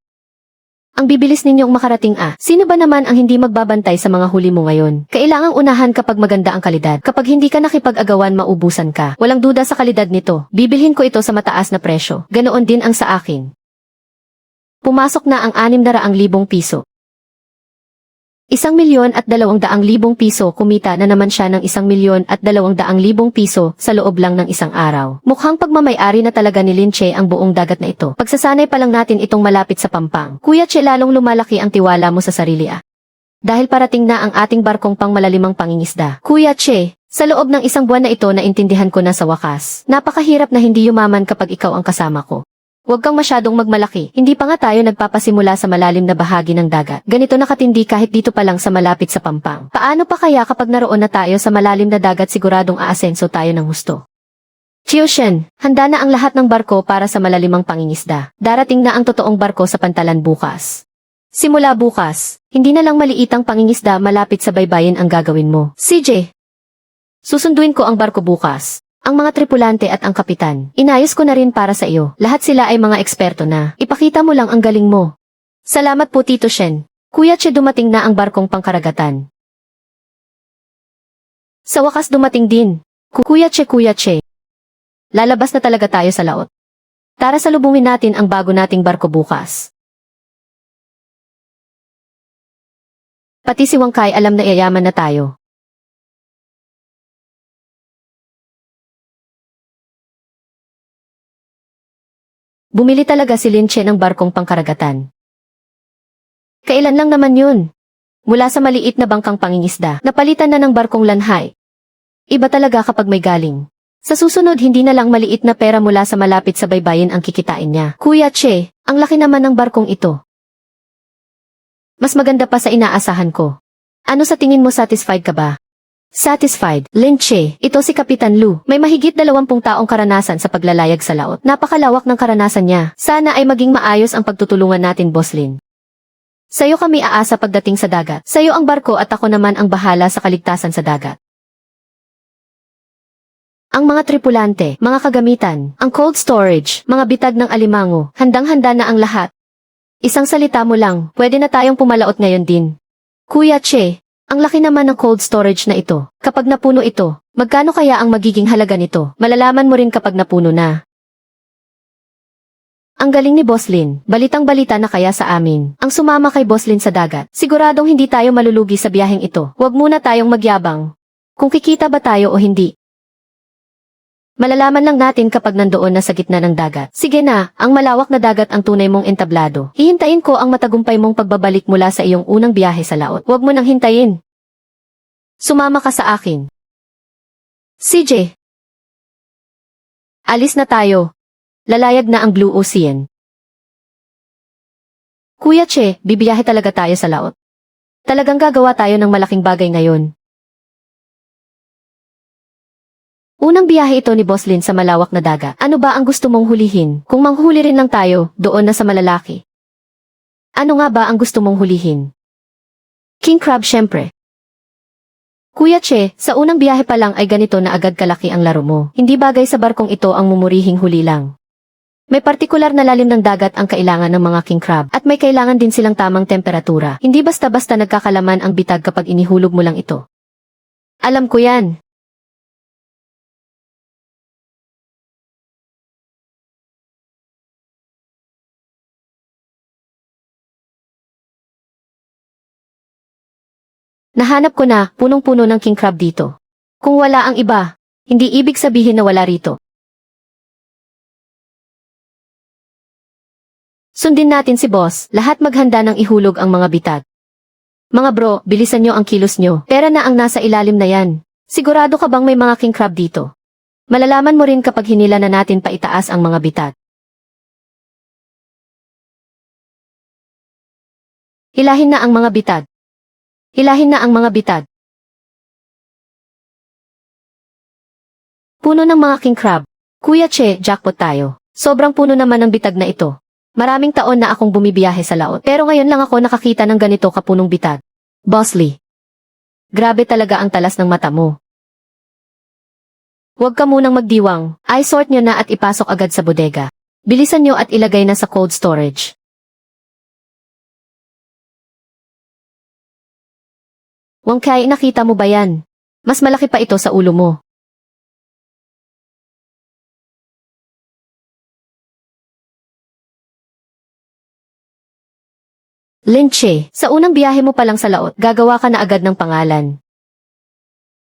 Ang bibilis ninyong makarating ah. Sino ba naman ang hindi magbabantay sa mga huli mo ngayon? Kailangang unahan kapag maganda ang kalidad. Kapag hindi ka nakipag-agawan, maubusan ka. Walang duda sa kalidad nito. Bibilhin ko ito sa mataas na presyo. Ganoon din ang sa akin. Pumasok na ang 600,000 piso. 1,200,000 piso, kumita na naman siya ng 1,200,000 piso sa loob lang ng isang araw. Mukhang pagmamay-ari na talaga ni Lin Che ang buong dagat na ito. Pagsasanay pa lang natin itong malapit sa Pampang. Kuya Che, lalong lumalaki ang tiwala mo sa sarili ah. Dahil parating na ang ating barkong pang malalimang pangingisda. Kuya Che, sa loob ng isang buwan na ito naintindihan ko na sa wakas. Napakahirap na hindi yumaman kapag ikaw ang kasama ko. Huwag kang masyadong magmalaki. Hindi pa nga tayo nagpapasimula sa malalim na bahagi ng dagat. Ganito nakatindi kahit dito pa lang sa malapit sa Pampang. Paano pa kaya kapag naroon na tayo sa malalim na dagat, siguradong aasenso tayo ng husto. Xiao Shen, handa na ang lahat ng barko para sa malalimang pangingisda. Darating na ang totoong barko sa pantalan bukas. Simula bukas, hindi na lang maliitang pangingisda malapit sa baybayin ang gagawin mo. CJ, susunduin ko ang barko bukas. Ang mga tripulante at ang kapitan. Inayos ko na rin para sa iyo. Lahat sila ay mga eksperto na. Ipakita mo lang ang galing mo. Salamat po Tito Shen. Kuya Che, dumating na ang barkong pangkaragatan. Sa wakas dumating din. Kuya Che. Lalabas na talaga tayo sa laot. Tara salubungin natin ang bago nating barko bukas. Pati si Wang Kai alam na yayaman na tayo. Bumili talaga si Lin Che ng barkong pangkaragatan. Kailan lang naman yun? Mula sa maliit na bangkang pangingisda, napalitan na ng barkong lanhay. Iba talaga kapag may galing. Sa susunod hindi na lang maliit na pera mula sa malapit sa baybayin ang kikitain niya. Kuya Che, ang laki naman ng barkong ito. Mas maganda pa sa inaasahan ko. Ano sa tingin mo, satisfied ka ba? Satisfied, Lin Che, ito si Kapitan Lu. May mahigit 20 taong karanasan sa paglalayag sa laot. Napakalawak ng karanasan niya. Sana ay maging maayos ang pagtutulungan natin, Boss Lin. Sa'yo kami aasa pagdating sa dagat. Sa'yo ang barko at ako naman ang bahala sa kaligtasan sa dagat. Ang mga tripulante, mga kagamitan, ang cold storage, mga bitag ng alimango, handang-handa na ang lahat. Isang salita mo lang, pwede na tayong pumalaot ngayon din. Kuya Che, ang laki naman ng cold storage na ito. Kapag napuno ito, magkano kaya ang magiging halaga nito? Malalaman mo rin kapag napuno na. Ang galing ni Boss Lin. Balitang-balita na kaya sa amin. Ang sumama kay Boss Lin sa dagat. Siguradong hindi tayo malulugi sa biyaheng ito. Huwag muna tayong magyabang. Kung kikita ba tayo o hindi. Malalaman lang natin kapag nandoon na sa gitna ng dagat. Sige na, ang malawak na dagat ang tunay mong entablado. Hihintayin ko ang matagumpay mong pagbabalik mula sa iyong unang biyahe sa laot. Huwag mo nang hintayin. Sumama ka sa akin. CJ. Alis na tayo. Lalayag na ang Blue Ocean. Kuya Che, bibiyahe talaga tayo sa laot. Talagang gagawa tayo ng malaking bagay ngayon. Unang biyahe ito ni Boss Lin sa malawak na dagat. Ano ba ang gusto mong hulihin? Kung manghuli rin lang tayo, doon na sa malalaki. Ano nga ba ang gusto mong hulihin? King crab syempre. Kuya Che, sa unang biyahe pa lang ay ganito na agad kalaki ang laro mo. Hindi bagay sa barkong ito ang mumurihing huli lang. May partikular na lalim ng dagat ang kailangan ng mga king crab at may kailangan din silang tamang temperatura. Hindi basta-basta nagkakalaman ang bitag kapag inihulog mo lang ito. Alam ko yan. Nahanap ko na, punong-puno ng king crab dito. Kung wala ang iba, hindi ibig sabihin na wala rito. Sundin natin si boss, lahat maghanda ng ihulog ang mga bitag. Mga bro, bilisan nyo ang kilos nyo. Pera na ang nasa ilalim na yan. Sigurado ka bang may mga king crab dito? Malalaman mo rin kapag hinila na natin paitaas ang mga bitag. Hilahin na ang mga bitag. Hilahin na ang mga bitag. Puno ng mga king crab. Kuya Che, jackpot tayo. Sobrang puno naman ng bitag na ito. Maraming taon na akong bumibiyahe sa laot, pero ngayon lang ako nakakita ng ganito kapunong bitag. Boss Lee. Grabe talaga ang talas ng mata mo. Huwag ka munang magdiwang. I-sort nyo na at ipasok agad sa bodega. Bilisan nyo at ilagay na sa cold storage. Wang Kai, nakita mo ba yan? Mas malaki pa ito sa ulo mo. Lin Che, sa unang biyahe mo pa lang sa laot, gagawa ka na agad ng pangalan.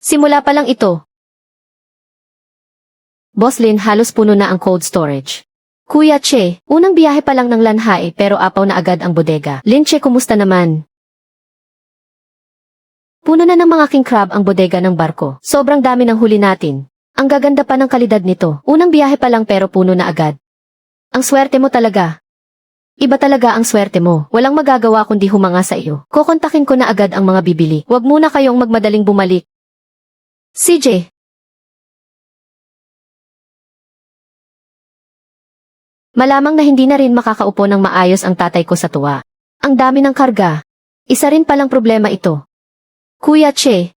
Simula pa lang ito. Boss Lin, halos puno na ang cold storage. Kuya Che, unang biyahe pa lang ng lanhay pero apaw na agad ang bodega. Lin Che, kumusta naman? Puno na ng mga king crab ang bodega ng barko. Sobrang dami ng huli natin. Ang gaganda pa ng kalidad nito. Unang biyahe pa lang pero puno na agad. Ang swerte mo talaga. Iba talaga ang swerte mo. Walang magagawa kundi humanga sa iyo. Kokontakin ko na agad ang mga bibili. Huwag muna kayong magmadaling bumalik. CJ. Malamang na hindi na rin makakaupo ng maayos ang tatay ko sa tuwa. Ang dami ng karga. Isa rin palang problema ito. Kuya Che.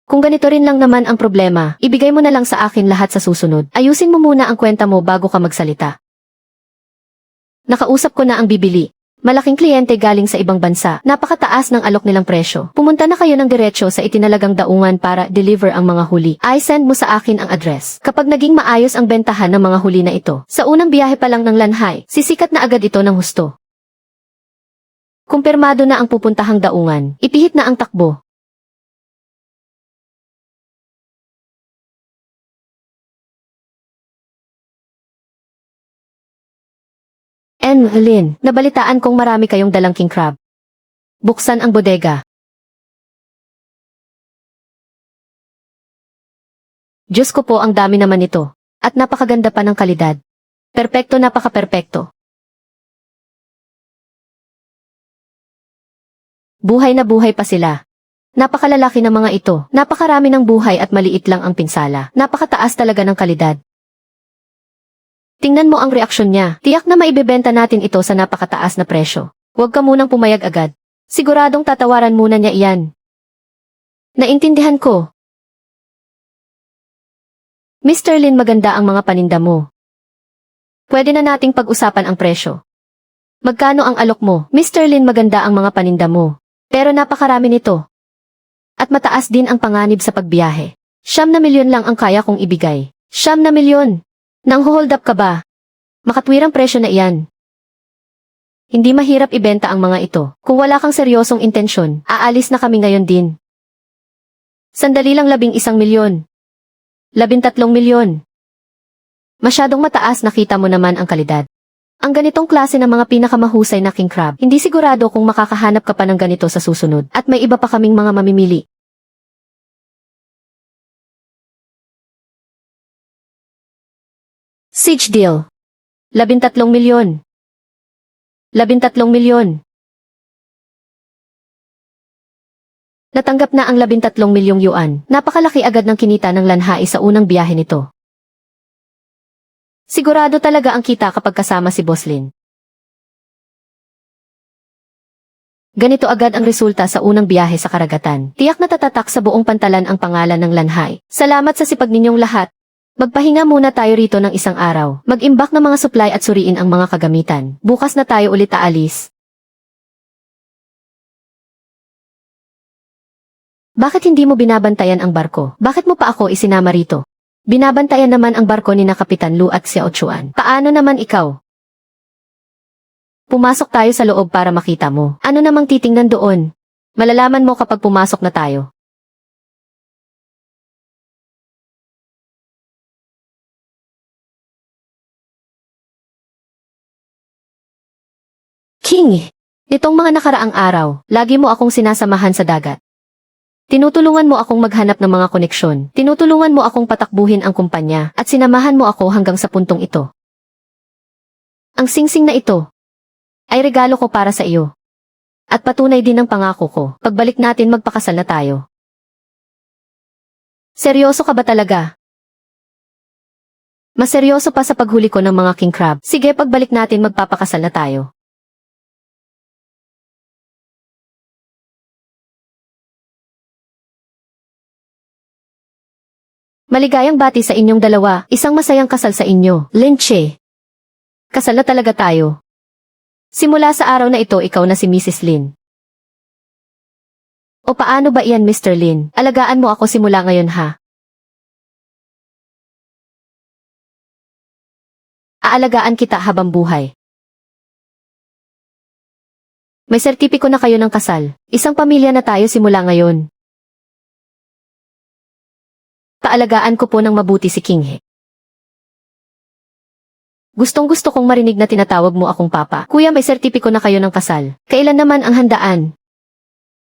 Kung ganito rin lang naman ang problema, ibigay mo na lang sa akin lahat sa susunod. Ayusin mo muna ang kwenta mo bago ka magsalita. Nakausap ko na ang bibili. Malaking kliyente galing sa ibang bansa. Napakataas ng alok nilang presyo. Pumunta na kayo ng diretsyo sa itinalagang daungan para deliver ang mga huli. I-send mo sa akin ang address. Kapag naging maayos ang bentahan ng mga huli na ito, sa unang biyahe pa lang ng lanhay, sisikat na agad ito ng husto. Kumpirmado na ang pupuntahang daungan. Ipihit na ang takbo. Lynn, nabalitaan kong marami kayong dalang king crab. Buksan ang bodega. Diyos ko po, ang dami naman ito. At napakaganda pa ng kalidad. Perpekto, napaka-perpekto. Buhay na buhay pa sila. Napakalalaki ng mga ito. Napakarami ng buhay at maliit lang ang pinsala. Napakataas talaga ng kalidad. Tingnan mo ang reaksyon niya. Tiyak na maibebenta natin ito sa napakataas na presyo. Huwag ka munang pumayag agad. Siguradong tatawaran muna niya iyan. Naintindihan ko. Mr. Lin, maganda ang mga paninda mo. Pwede na nating pag-usapan ang presyo. Magkano ang alok mo? Mr. Lin, maganda ang mga paninda mo. Pero napakarami nito. At mataas din ang panganib sa pagbiyahe. 9 milyon lang ang kaya kong ibigay. 9 milyon! Nang-hold up ka ba? Makatwirang presyo na iyan. Hindi mahirap ibenta ang mga ito. Kung wala kang seryosong intensyon, aalis na kami ngayon din. Sandali lang, 11 milyon. 13 milyon. Masyadong mataas, nakita mo naman ang kalidad. Ang ganitong klase ng mga pinakamahusay na king crab, hindi sigurado kung makakahanap ka pa ng ganito sa susunod. At may iba pa kaming mga mamimili. Siege deal. 13 milyon. 13 milyon. Natanggap na ang 13 milyong yuan. Napakalaki agad ng kinita ng lanhai sa unang biyahe nito. Sigurado talaga ang kita kapag kasama si Boss Lin. Ganito agad ang resulta sa unang biyahe sa karagatan. Tiyak na tatatak sa buong pantalan ang pangalan ng lanhai. Salamat sa sipag ninyong lahat. Magpahinga muna tayo rito ng isang araw. Mag-imbak ng mga supply at suriin ang mga kagamitan. Bukas na tayo ulit aalis. Bakit hindi mo binabantayan ang barko? Bakit mo pa ako isinama rito? Binabantayan naman ang barko ni na Kapitan Lu at Xiao Chuan. Paano naman ikaw? Pumasok tayo sa loob para makita mo. Ano namang titingnan doon? Malalaman mo kapag pumasok na tayo. King, nitong mga nakaraang araw, lagi mo akong sinasamahan sa dagat. Tinutulungan mo akong maghanap ng mga koneksyon. Tinutulungan mo akong patakbuhin ang kumpanya at sinamahan mo ako hanggang sa puntong ito. Ang singsing na ito ay regalo ko para sa iyo. At patunay din ng pangako ko, pagbalik natin magpakasal na tayo. Seryoso ka ba talaga? Mas seryoso pa sa paghuli ko ng mga king crab. Sige, pagbalik natin magpapakasal na tayo. Maligayang bati sa inyong dalawa, isang masayang kasal sa inyo, Lin Che. Kasal na talaga tayo. Simula sa araw na ito, ikaw na si Mrs. Lin. O paano ba iyan, Mr. Lin? Alagaan mo ako simula ngayon, ha? Aalagaan kita habang buhay. May sertipiko na kayo ng kasal. Isang pamilya na tayo simula ngayon. Paalagaan ko po ng mabuti si King He. Gustong-gusto kong marinig na tinatawag mo akong papa. Kuya, may sertipiko na kayo ng kasal. Kailan naman ang handaan?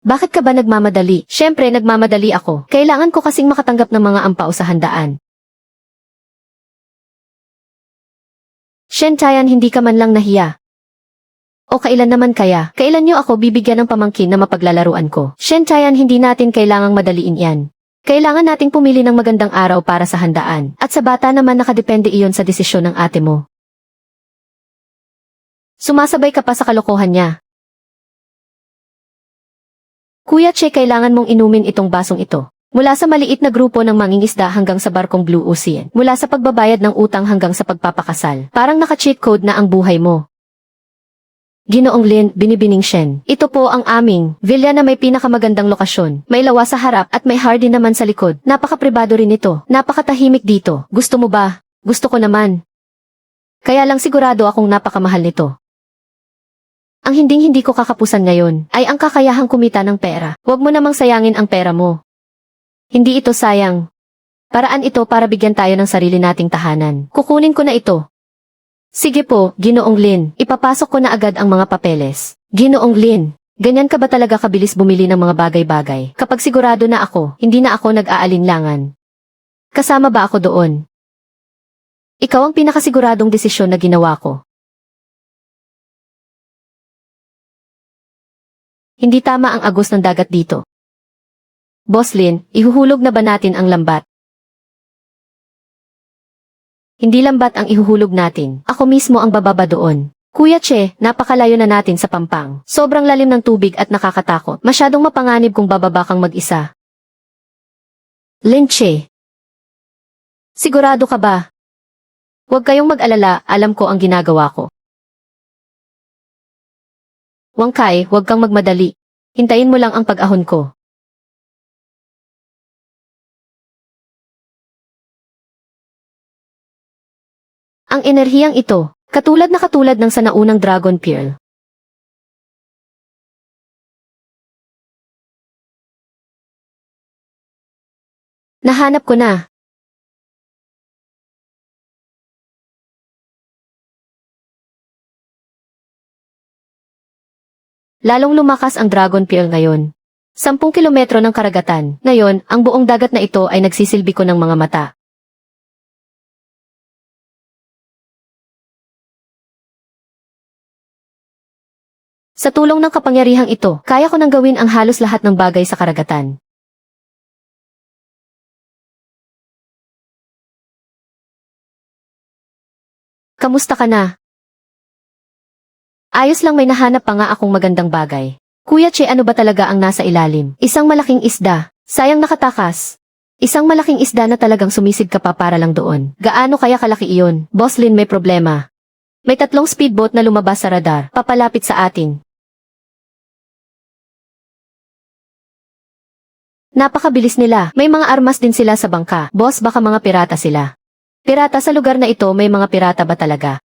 Bakit ka ba nagmamadali? Siyempre, nagmamadali ako. Kailangan ko kasing makatanggap ng mga ampao sa handaan. Shen Chayan, hindi ka man lang nahiya. O kailan naman kaya? Kailan niyo ako bibigyan ng pamangkin na mapaglalaruan ko? Shen Chayan, hindi natin kailangang madaliin yan. Kailangan nating pumili ng magandang araw para sa handaan. At sa bata naman nakadepende iyon sa desisyon ng ate mo. Sumasabay ka pa sa kalokohan niya. Kuya Che, kailangan mong inumin itong basong ito. Mula sa maliit na grupo ng mangingisda hanggang sa barkong Blue Ocean. Mula sa pagbabayad ng utang hanggang sa pagpapakasal. Parang naka-cheat code na ang buhay mo. Ginoong Lin, Binibining Shen. Ito po ang aming villa na may pinakamagandang lokasyon. May lawa sa harap at may hardy naman sa likod. Napaka-pribado rin ito. Napakatahimik dito. Gusto mo ba? Gusto ko naman. Kaya lang sigurado akong napakamahal nito. Ang hinding-hindi ko kakapusan ngayon ay ang kakayahang kumita ng pera. Huwag mo namang sayangin ang pera mo. Hindi ito sayang. Paraan ito para bigyan tayo ng sarili nating tahanan. Kukunin ko na ito. Sige po, Ginoong Lin. Ipapasok ko na agad ang mga papeles. Ginoong Lin, ganyan ka ba talaga kabilis bumili ng mga bagay-bagay? Kapag sigurado na ako, hindi na ako nag-aalinlangan. Kasama ba ako doon? Ikaw ang pinakasiguradong desisyon na ginawa ko. Hindi tama ang agos ng dagat dito. Boss Lin, ihuhulog na ba natin ang lambat? Hindi lambat ang ihuhulog natin. Ako mismo ang bababa doon. Kuya Che, napakalayo na natin sa Pampang. Sobrang lalim ng tubig at nakakatakot. Masyadong mapanganib kung bababa kang mag-isa. Lin Che. Sigurado ka ba? Huwag kayong mag-alala, alam ko ang ginagawa ko. Wang Kai, huwag kang magmadali. Hintayin mo lang ang pag-ahon ko. Ang enerhiyang ito, katulad ng sa naunang Dragon Pearl. Nahanap ko na. Lalong lumakas ang Dragon Pearl ngayon. 10 kilometro ng karagatan. Ngayon, ang buong dagat na ito ay nagsisilbi ko ng mga mata. Sa tulong ng kapangyarihang ito, kaya ko nang gawin ang halos lahat ng bagay sa karagatan. Kamusta ka na? Ayos lang, may nahanap pa nga akong magandang bagay. Kuya Che, ano ba talaga ang nasa ilalim? Isang malaking isda. Sayang nakatakas. Isang malaking isda na talagang sumisid ka pa para lang doon. Gaano kaya kalaki iyon? Boss Lin, may problema. May 3 speedboat na lumabas sa radar, papalapit sa atin. Napakabilis nila. May mga armas din sila sa bangka. Boss, baka mga pirata sila. Pirata sa lugar na ito, may mga pirata ba talaga?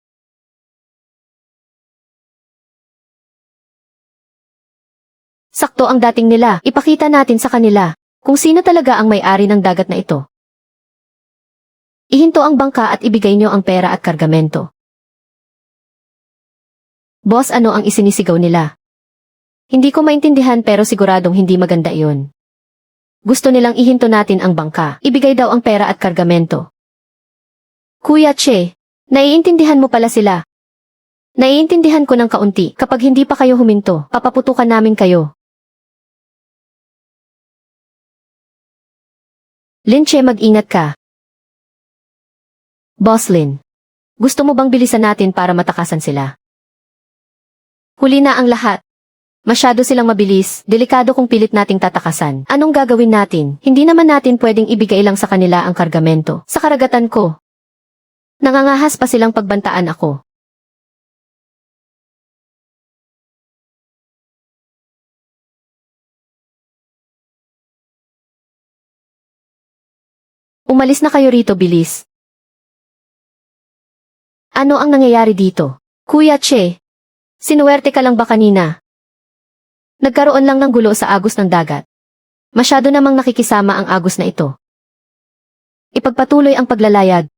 Sakto ang dating nila. Ipakita natin sa kanila kung sino talaga ang may-ari ng dagat na ito. Ihinto ang bangka at ibigay nyo ang pera at kargamento. Boss, ano ang isinisigaw nila? Hindi ko maintindihan pero siguradong hindi maganda iyon. Gusto nilang ihinto natin ang bangka. Ibigay daw ang pera at kargamento. Kuya Che, naiintindihan mo pala sila. Naiintindihan ko ng kaunti. Kapag hindi pa kayo huminto, papaputukan namin kayo. Lin Che, mag-ingat ka. Boss Lin, gusto mo bang bilisan natin para matakasan sila? Huli na ang lahat. Masyado silang mabilis, delikado kung pilit nating tatakasan. Anong gagawin natin? Hindi naman natin pwedeng ibigay lang sa kanila ang kargamento. Sa karagatan ko. Nangangahas pa silang pagbantaan ako. Umalis na kayo rito, bilis. Ano ang nangyayari dito? Kuya Che, sinuwerte ka lang ba kanina? Nagkaroon lang ng gulo sa agos ng dagat. Masyado namang nakikisama ang agos na ito. Ipagpatuloy ang paglalayag.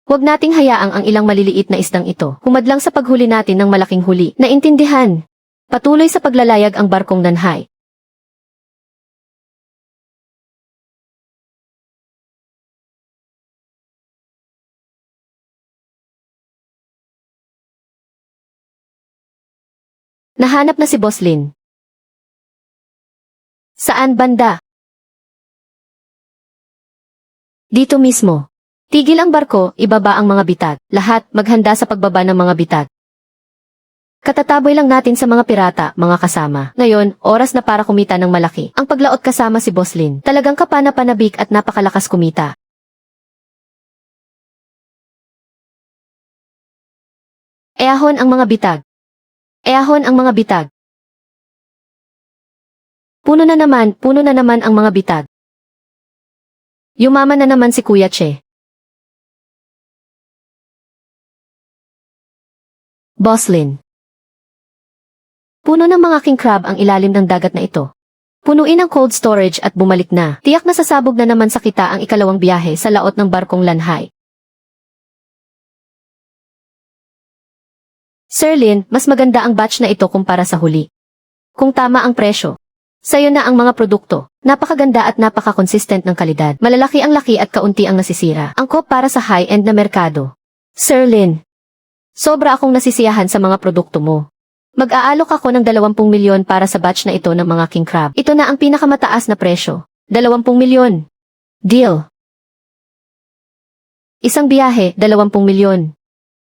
Huwag nating hayaang ang ilang maliliit na isdang ito humadlang sa paghuli natin ng malaking huli. Naintindihan. Patuloy sa paglalayag ang barkong Nanhai. Nahanap na si Boss Lin. Saan banda? Dito mismo. Tigil ang barko, ibaba ang mga bitag. Lahat, maghanda sa pagbaba ng mga bitag. Katataboy lang natin sa mga pirata, mga kasama. Ngayon, oras na para kumita ng malaki. Ang paglaot kasama si Boss Lin, talagang kapana-panabik at napakalakas kumita. Eahon ang mga bitag. Eahon ang mga bitag. Puno na naman ang mga bitag. Yumaman na naman si Kuya Che. Boss Lin. Puno ng mga king crab ang ilalim ng dagat na ito. Punuin ang cold storage at bumalik na. Tiyak na sasabog na naman sa kita ang ikalawang biyahe sa laot ng barkong lanhay. Sir Lin, mas maganda ang batch na ito kumpara sa huli. Kung tama ang presyo, sayo na ang mga produkto. Napakaganda at napaka-consistent ng kalidad. Malalaki ang laki at kaunti ang nasisira. Angkop para sa high-end na merkado. Sir Lin, sobra akong nasisiyahan sa mga produkto mo. Mag-aalok ako ng 20 milyon para sa batch na ito ng mga king crab. Ito na ang pinakamataas na presyo. 20 milyon. Deal. Isang biyahe, 20 milyon.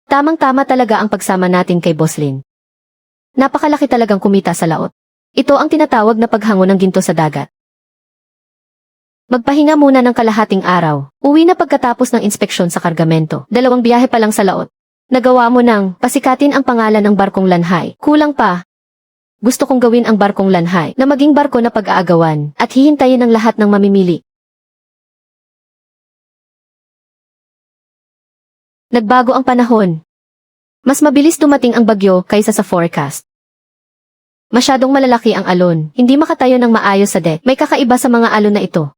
Tamang-tama talaga ang pagsama natin kay Boss Lin. Napakalaki talagang kumita sa laot. Ito ang tinatawag na paghango ng ginto sa dagat. Magpahinga muna ng kalahating araw. Uwi na pagkatapos ng inspeksyon sa kargamento. 2 biyahe pa lang sa laot. Nagawa mo nang pasikatin ang pangalan ng barkong lanhay. Kulang pa. Gusto kong gawin ang barkong lanhay na maging barko na pag-aagawan at hihintayin ang lahat ng mamimili. Nagbago ang panahon. Mas mabilis dumating ang bagyo kaysa sa forecast. Masyadong malalaki ang alon, hindi makatayo ng maayos sa deck. May kakaiba sa mga alon na ito.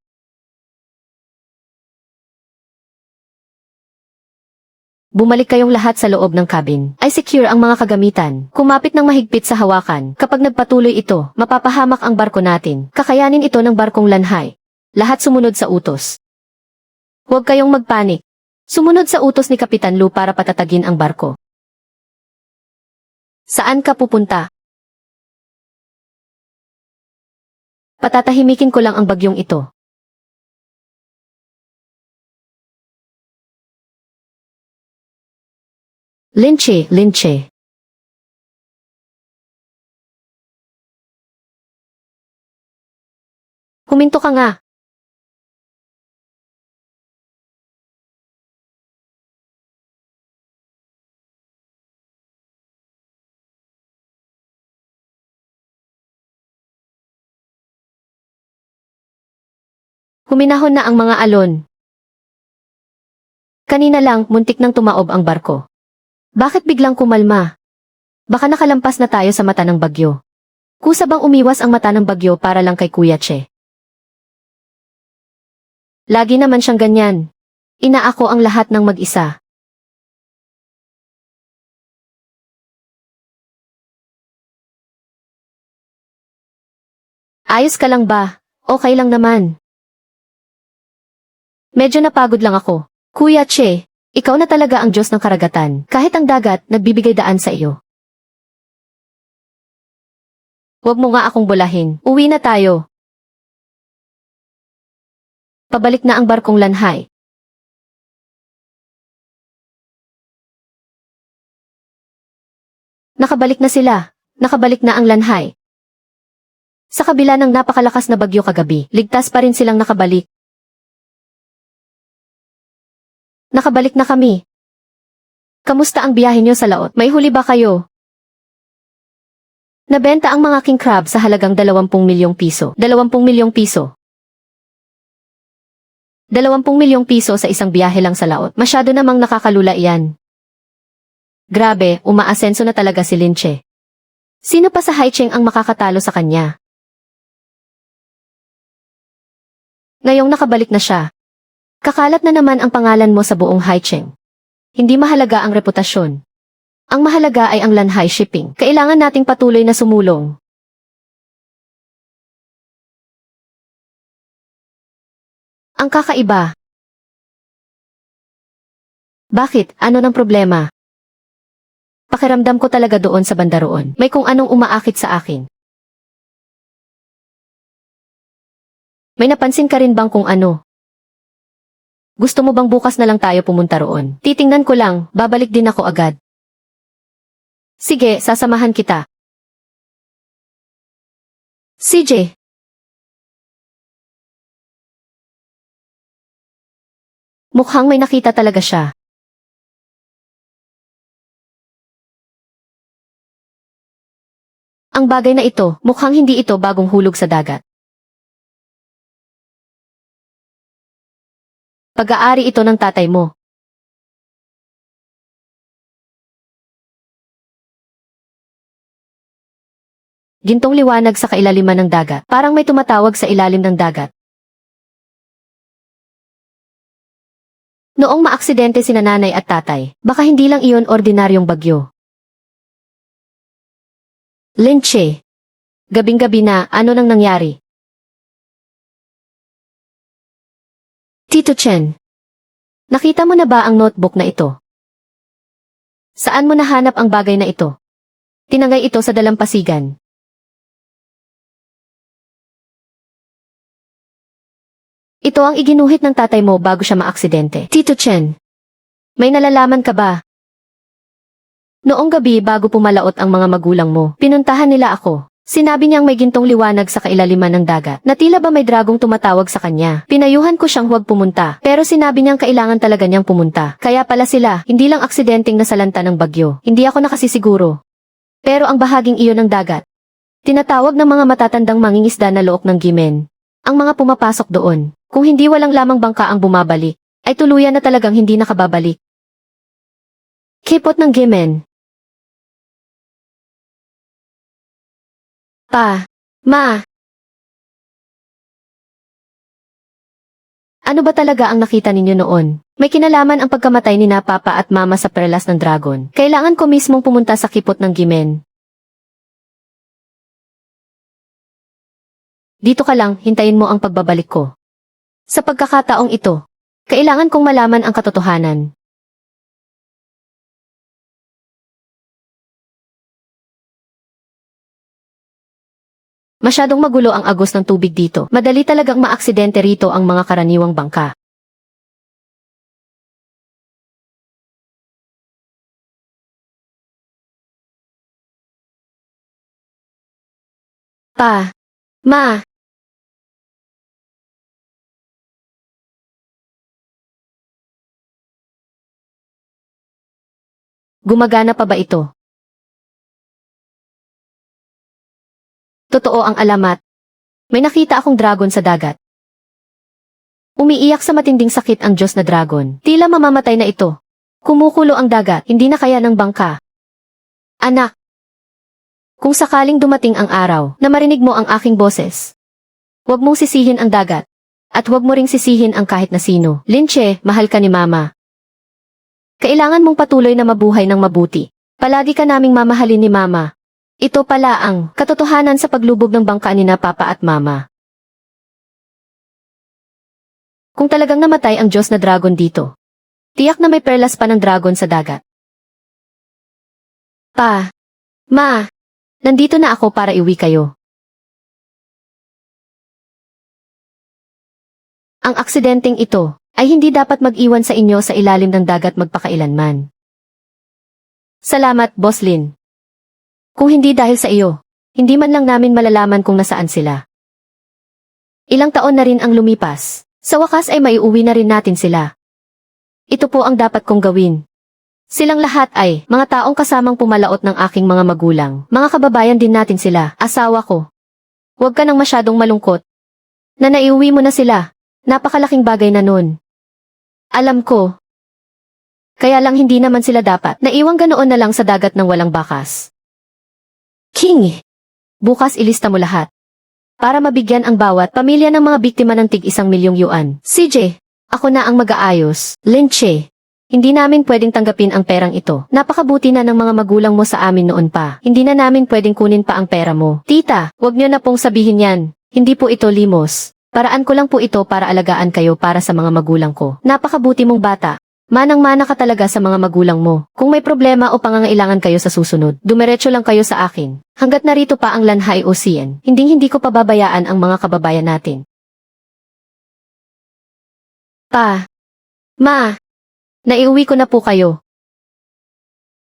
Bumalik kayong lahat sa loob ng cabin. Ay secure ang mga kagamitan. Kumapit ng mahigpit sa hawakan. Kapag nagpatuloy ito, mapapahamak ang barko natin. Kakayanin ito ng barkong lanhay. Lahat sumunod sa utos. Huwag kayong magpanik. Sumunod sa utos ni Kapitan Lu para patatagin ang barko. Saan ka pupunta? Patatahimikin ko lang ang bagyong ito. Linche. Huminto ka nga. Huminahon na ang mga alon. Kanina lang, muntik nang tumaob ang barko. Bakit biglang kumalma? Baka nakalampas na tayo sa mata ng bagyo. Kusa bang umiwas ang mata ng bagyo para lang kay Kuya Che? Lagi naman siyang ganyan. Inaako ang lahat ng mag-isa. Ayos ka lang ba? Okay lang naman. Medyo napagod lang ako. Kuya Che, ikaw na talaga ang Diyos ng karagatan. Kahit ang dagat, nagbibigay daan sa iyo. Huwag mo nga akong bulahin. Uwi na tayo. Pabalik na ang barkong lanhay. Nakabalik na sila. Nakabalik na ang lanhay. Sa kabila ng napakalakas na bagyo kagabi, ligtas pa rin silang nakabalik. Nakabalik na kami. Kamusta ang biyahe niyo sa laot? May huli ba kayo? Nabenta ang mga king crab sa halagang 20 milyong piso. 20 milyong piso. 20 milyong piso sa isang biyahe lang sa laot. Masyado namang nakakalula iyan. Grabe, umaasenso na talaga si Linche. Sino pa sa Haicheng ang makakatalo sa kanya? Ngayong nakabalik na siya. Kakalat na naman ang pangalan mo sa buong Haicheng. Hindi mahalaga ang reputasyon. Ang mahalaga ay ang lanhay shipping. Kailangan nating patuloy na sumulong. Ang kakaiba. Bakit? Ano ng problema? Pakiramdam ko talaga doon sa banda roon. May kung anong umaakit sa akin. May napansin ka rin bang kung ano? Gusto mo bang bukas na lang tayo pumunta roon? Titingnan ko lang, babalik din ako agad. Sige, sasamahan kita. CJ. Mukhang may nakita talaga siya. Ang bagay na ito, mukhang hindi ito bagong hulog sa dagat. Pag-aari ito ng tatay mo. Gintong liwanag sa kailaliman ng dagat. Parang may tumatawag sa ilalim ng dagat. Noong maaksidente sina nanay at tatay, baka hindi lang iyon ordinaryong bagyo. Linche. Gabing-gabi na, ano nang nangyari? Tito Chen. Nakita mo na ba ang notebook na ito? Saan mo nahanap ang bagay na ito? Tinangay ito sa dalampasigan. Ito ang iginuhit ng tatay mo bago siya maaksidente. Tito Chen, may nalalaman ka ba? Noong gabi bago pumalaot ang mga magulang mo, pinuntahan nila ako. Sinabi niyang may gintong liwanag sa kailaliman ng dagat, na tila ba may dragong tumatawag sa kanya. Pinayuhan ko siyang huwag pumunta, pero sinabi niyang kailangan talaga niyang pumunta. Kaya pala sila, hindi lang aksidenteng nasalanta ng bagyo. Hindi ako nakasisiguro. Pero ang bahaging iyon ng dagat, tinatawag ng mga matatandang mangingisda na look ng Gimen. Ang mga pumapasok doon, kung hindi walang lamang bangka ang bumabalik, ay tuluyan na talagang hindi nakababalik. Kipot ng Gimen. Pa, ma. Ano ba talaga ang nakita ninyo noon? May kinalaman ang pagkamatay ni na papa at mama sa perlas ng dragon. Kailangan ko mismong pumunta sa kipot ng Gimen. Dito ka lang, hintayin mo ang pagbabalik ko. Sa pagkakataong ito, kailangan kong malaman ang katotohanan. Masyadong magulo ang agos ng tubig dito. Madali talagang maaksidente rito ang mga karaniwang bangka. Pa, ma. Gumagana pa ba ito? Totoo ang alamat. May nakita akong dragon sa dagat. Umiiyak sa matinding sakit ang Diyos na dragon. Tila mamamatay na ito. Kumukulo ang dagat, hindi na kaya ng bangka. Anak, kung sakaling dumating ang araw na marinig mo ang aking boses, huwag mong sisihin ang dagat. At huwag mo ring sisihin ang kahit na sino. Linche, mahal ka ni Mama. Kailangan mong patuloy na mabuhay ng mabuti. Palagi ka naming mamahalin ni Mama. Ito pala ang katotohanan sa paglubog ng bangka ni na Papa at Mama. Kung talagang namatay ang Diyos na dragon dito, tiyak na may perlas pa ng dragon sa dagat. Pa, ma, nandito na ako para iuwi kayo. Ang aksidenteng ito ay hindi dapat mag-iwan sa inyo sa ilalim ng dagat magpakailanman. Salamat, Boss Lin. Kung hindi dahil sa iyo, hindi man lang namin malalaman kung nasaan sila. Ilang taon na rin ang lumipas. Sa wakas ay maiuwi na rin natin sila. Ito po ang dapat kong gawin. Silang lahat ay mga taong kasamang pumalaot ng aking mga magulang. Mga kababayan din natin sila, asawa ko. Huwag ka nang masyadong malungkot. Na naiuwi mo na sila. Napakalaking bagay na nun. Alam ko. Kaya lang hindi naman sila dapat naiwang ganoon na lang sa dagat ng walang bakas. King! Bukas ilista mo lahat. Para mabigyan ang bawat pamilya ng mga biktima ng tig-1,000,000 yuan. CJ, ako na ang mag-aayos. Linche, hindi namin pwedeng tanggapin ang perang ito. Napakabuti na ng mga magulang mo sa amin noon pa. Hindi na namin pwedeng kunin pa ang pera mo. Tita, wag niyo na pong sabihin yan. Hindi po ito limos. Paraan ko lang po ito para alagaan kayo para sa mga magulang ko. Napakabuti mong bata. Manang-mana ka talaga sa mga magulang mo. Kung may problema o pangangailangan kayo sa susunod, dumiretso lang kayo sa akin. Hanggat narito pa ang Lanhai Ocean, hindi ko pababayaan ang mga kababayan natin. Pa, ma, naiuwi ko na po kayo.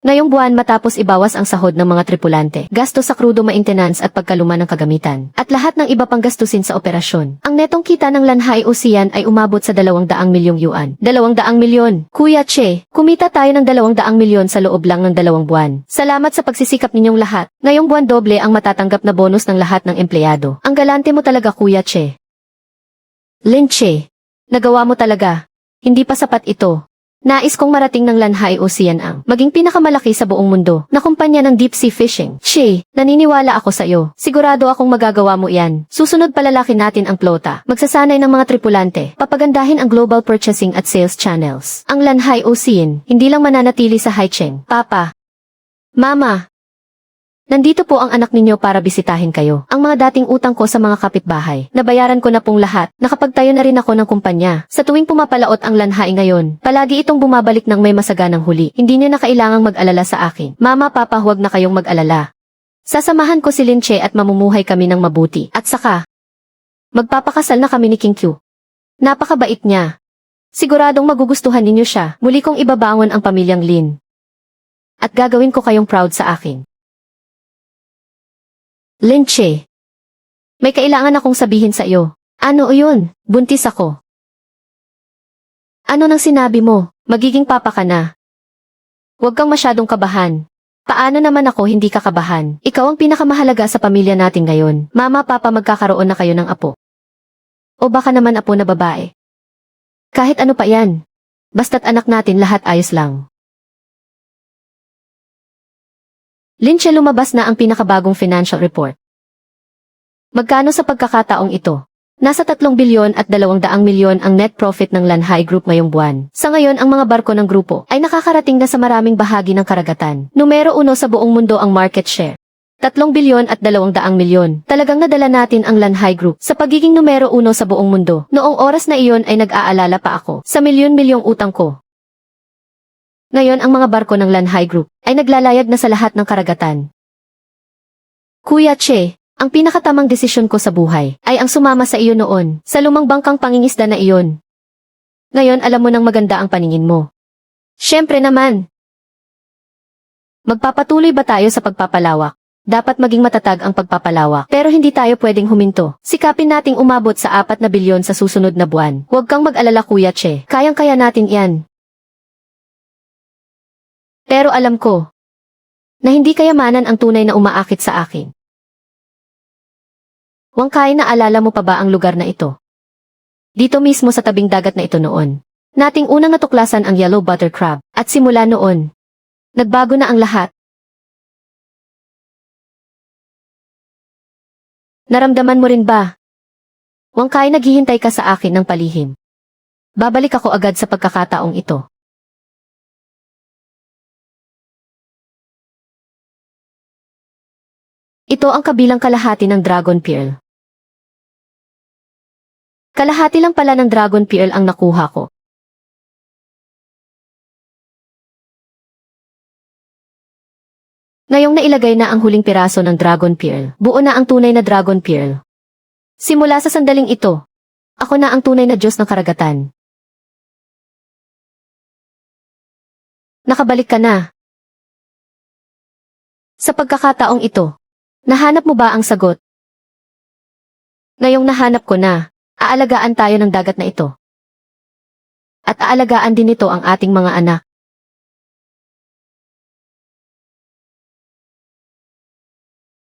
Ngayong buwan matapos ibawas ang sahod ng mga tripulante, gasto sa crudo maintenance at pagkaluma ng kagamitan, at lahat ng iba pang gastusin sa operasyon. Ang netong kita ng Lanhai Ocean ay umabot sa 200 milyong yuan. 200 milyon. Kuya Che, kumita tayo ng 200 milyon sa loob lang ng 2 buwan. Salamat sa pagsisikap ninyong lahat. Ngayong buwan doble ang matatanggap na bonus ng lahat ng empleyado. Ang galante mo talaga Kuya Che. Lin Che, nagawa mo talaga. Hindi pa sapat ito. Nais kong marating ng Lanhai Ocean ang maging pinakamalaki sa buong mundo na kumpanya ng deep sea fishing. Che, naniniwala ako sa iyo. Sigurado akong magagawa mo iyan. Susunod palalaki natin ang flota. Magsasanay ng mga tripulante. Papagandahin ang global purchasing at sales channels. Ang Lanhai Ocean, hindi lang mananatili sa Haicheng. Papa. Mama. Nandito po ang anak ninyo para bisitahin kayo. Ang mga dating utang ko sa mga kapitbahay, nabayaran ko na pong lahat. Nakapagtayo na rin ako ng kumpanya. Sa tuwing pumapalaot ang Lanhai ngayon, palagi itong bumabalik ng may masaganang huli. Hindi niyo na kailangang mag-alala sa akin. Mama, Papa, huwag na kayong mag-alala. Sasamahan ko si Lin Che at mamumuhay kami ng mabuti. At saka, magpapakasal na kami ni King Q. Napakabait niya. Siguradong magugustuhan ninyo siya. Muli kong ibabangon ang pamilyang Lin. At gagawin ko kayong proud sa akin. Lin Che, may kailangan akong sabihin sa iyo. Ano yun? Buntis ako. Ano nang sinabi mo? Magiging papa ka na. Huwag kang masyadong kabahan. Paano naman ako hindi kakabahan? Ikaw ang pinakamahalaga sa pamilya natin ngayon. Mama, Papa, magkakaroon na kayo ng apo. O baka naman apo na babae. Kahit ano pa yan. Basta't anak natin lahat ayos lang. Lin Che, lumabas na ang pinakabagong financial report. Magkano sa pagkakataong ito? Nasa 3 bilyon at 200 milyon ang net profit ng Lanhai Group ngayong buwan. Sa ngayon ang mga barko ng grupo ay nakakarating na sa maraming bahagi ng karagatan. Numero 1 sa buong mundo ang market share. 3 bilyon at 200 milyon. Talagang nadala natin ang Lanhai Group sa pagiging numero 1 sa buong mundo. Noong oras na iyon ay nag-aalala pa ako sa milyon-milyong utang ko. Ngayon ang mga barko ng Lanhai Group ay naglalayag na sa lahat ng karagatan. Kuya Che, ang pinakatamang desisyon ko sa buhay ay ang sumama sa iyo noon sa lumang bangkang pangingisda na iyon. Ngayon alam mo nang maganda ang paningin mo. Siyempre naman. Magpapatuloy ba tayo sa pagpapalawak? Dapat maging matatag ang pagpapalawak pero hindi tayo pwedeng huminto. Sikapin nating umabot sa 4 na bilyon sa susunod na buwan. Huwag kang mag-alala Kuya Che, kayang-kaya natin yan. Pero alam ko na hindi kayamanan ang tunay na umaakit sa akin. Wangkay, naalala mo pa ba ang lugar na ito? Dito mismo sa tabing dagat na ito noon. Nating unang natuklasan ang yellow butter crab at simula noon, nagbago na ang lahat. Naramdaman mo rin ba? Wangkay, naghihintay ka sa akin ng palihim. Babalik ako agad sa pagkakataong ito. Ito ang kabilang kalahati ng Dragon Pearl. Kalahati lang pala ng Dragon Pearl ang nakuha ko. Ngayong nailagay na ang huling piraso ng Dragon Pearl, buo na ang tunay na Dragon Pearl. Simula sa sandaling ito, ako na ang tunay na Diyos ng karagatan. Nakabalik ka na. Sa pagkakataong ito, nahanap mo ba ang sagot? Ngayong nahanap ko na, aalagaan tayo ng dagat na ito. At aalagaan din ito ang ating mga anak.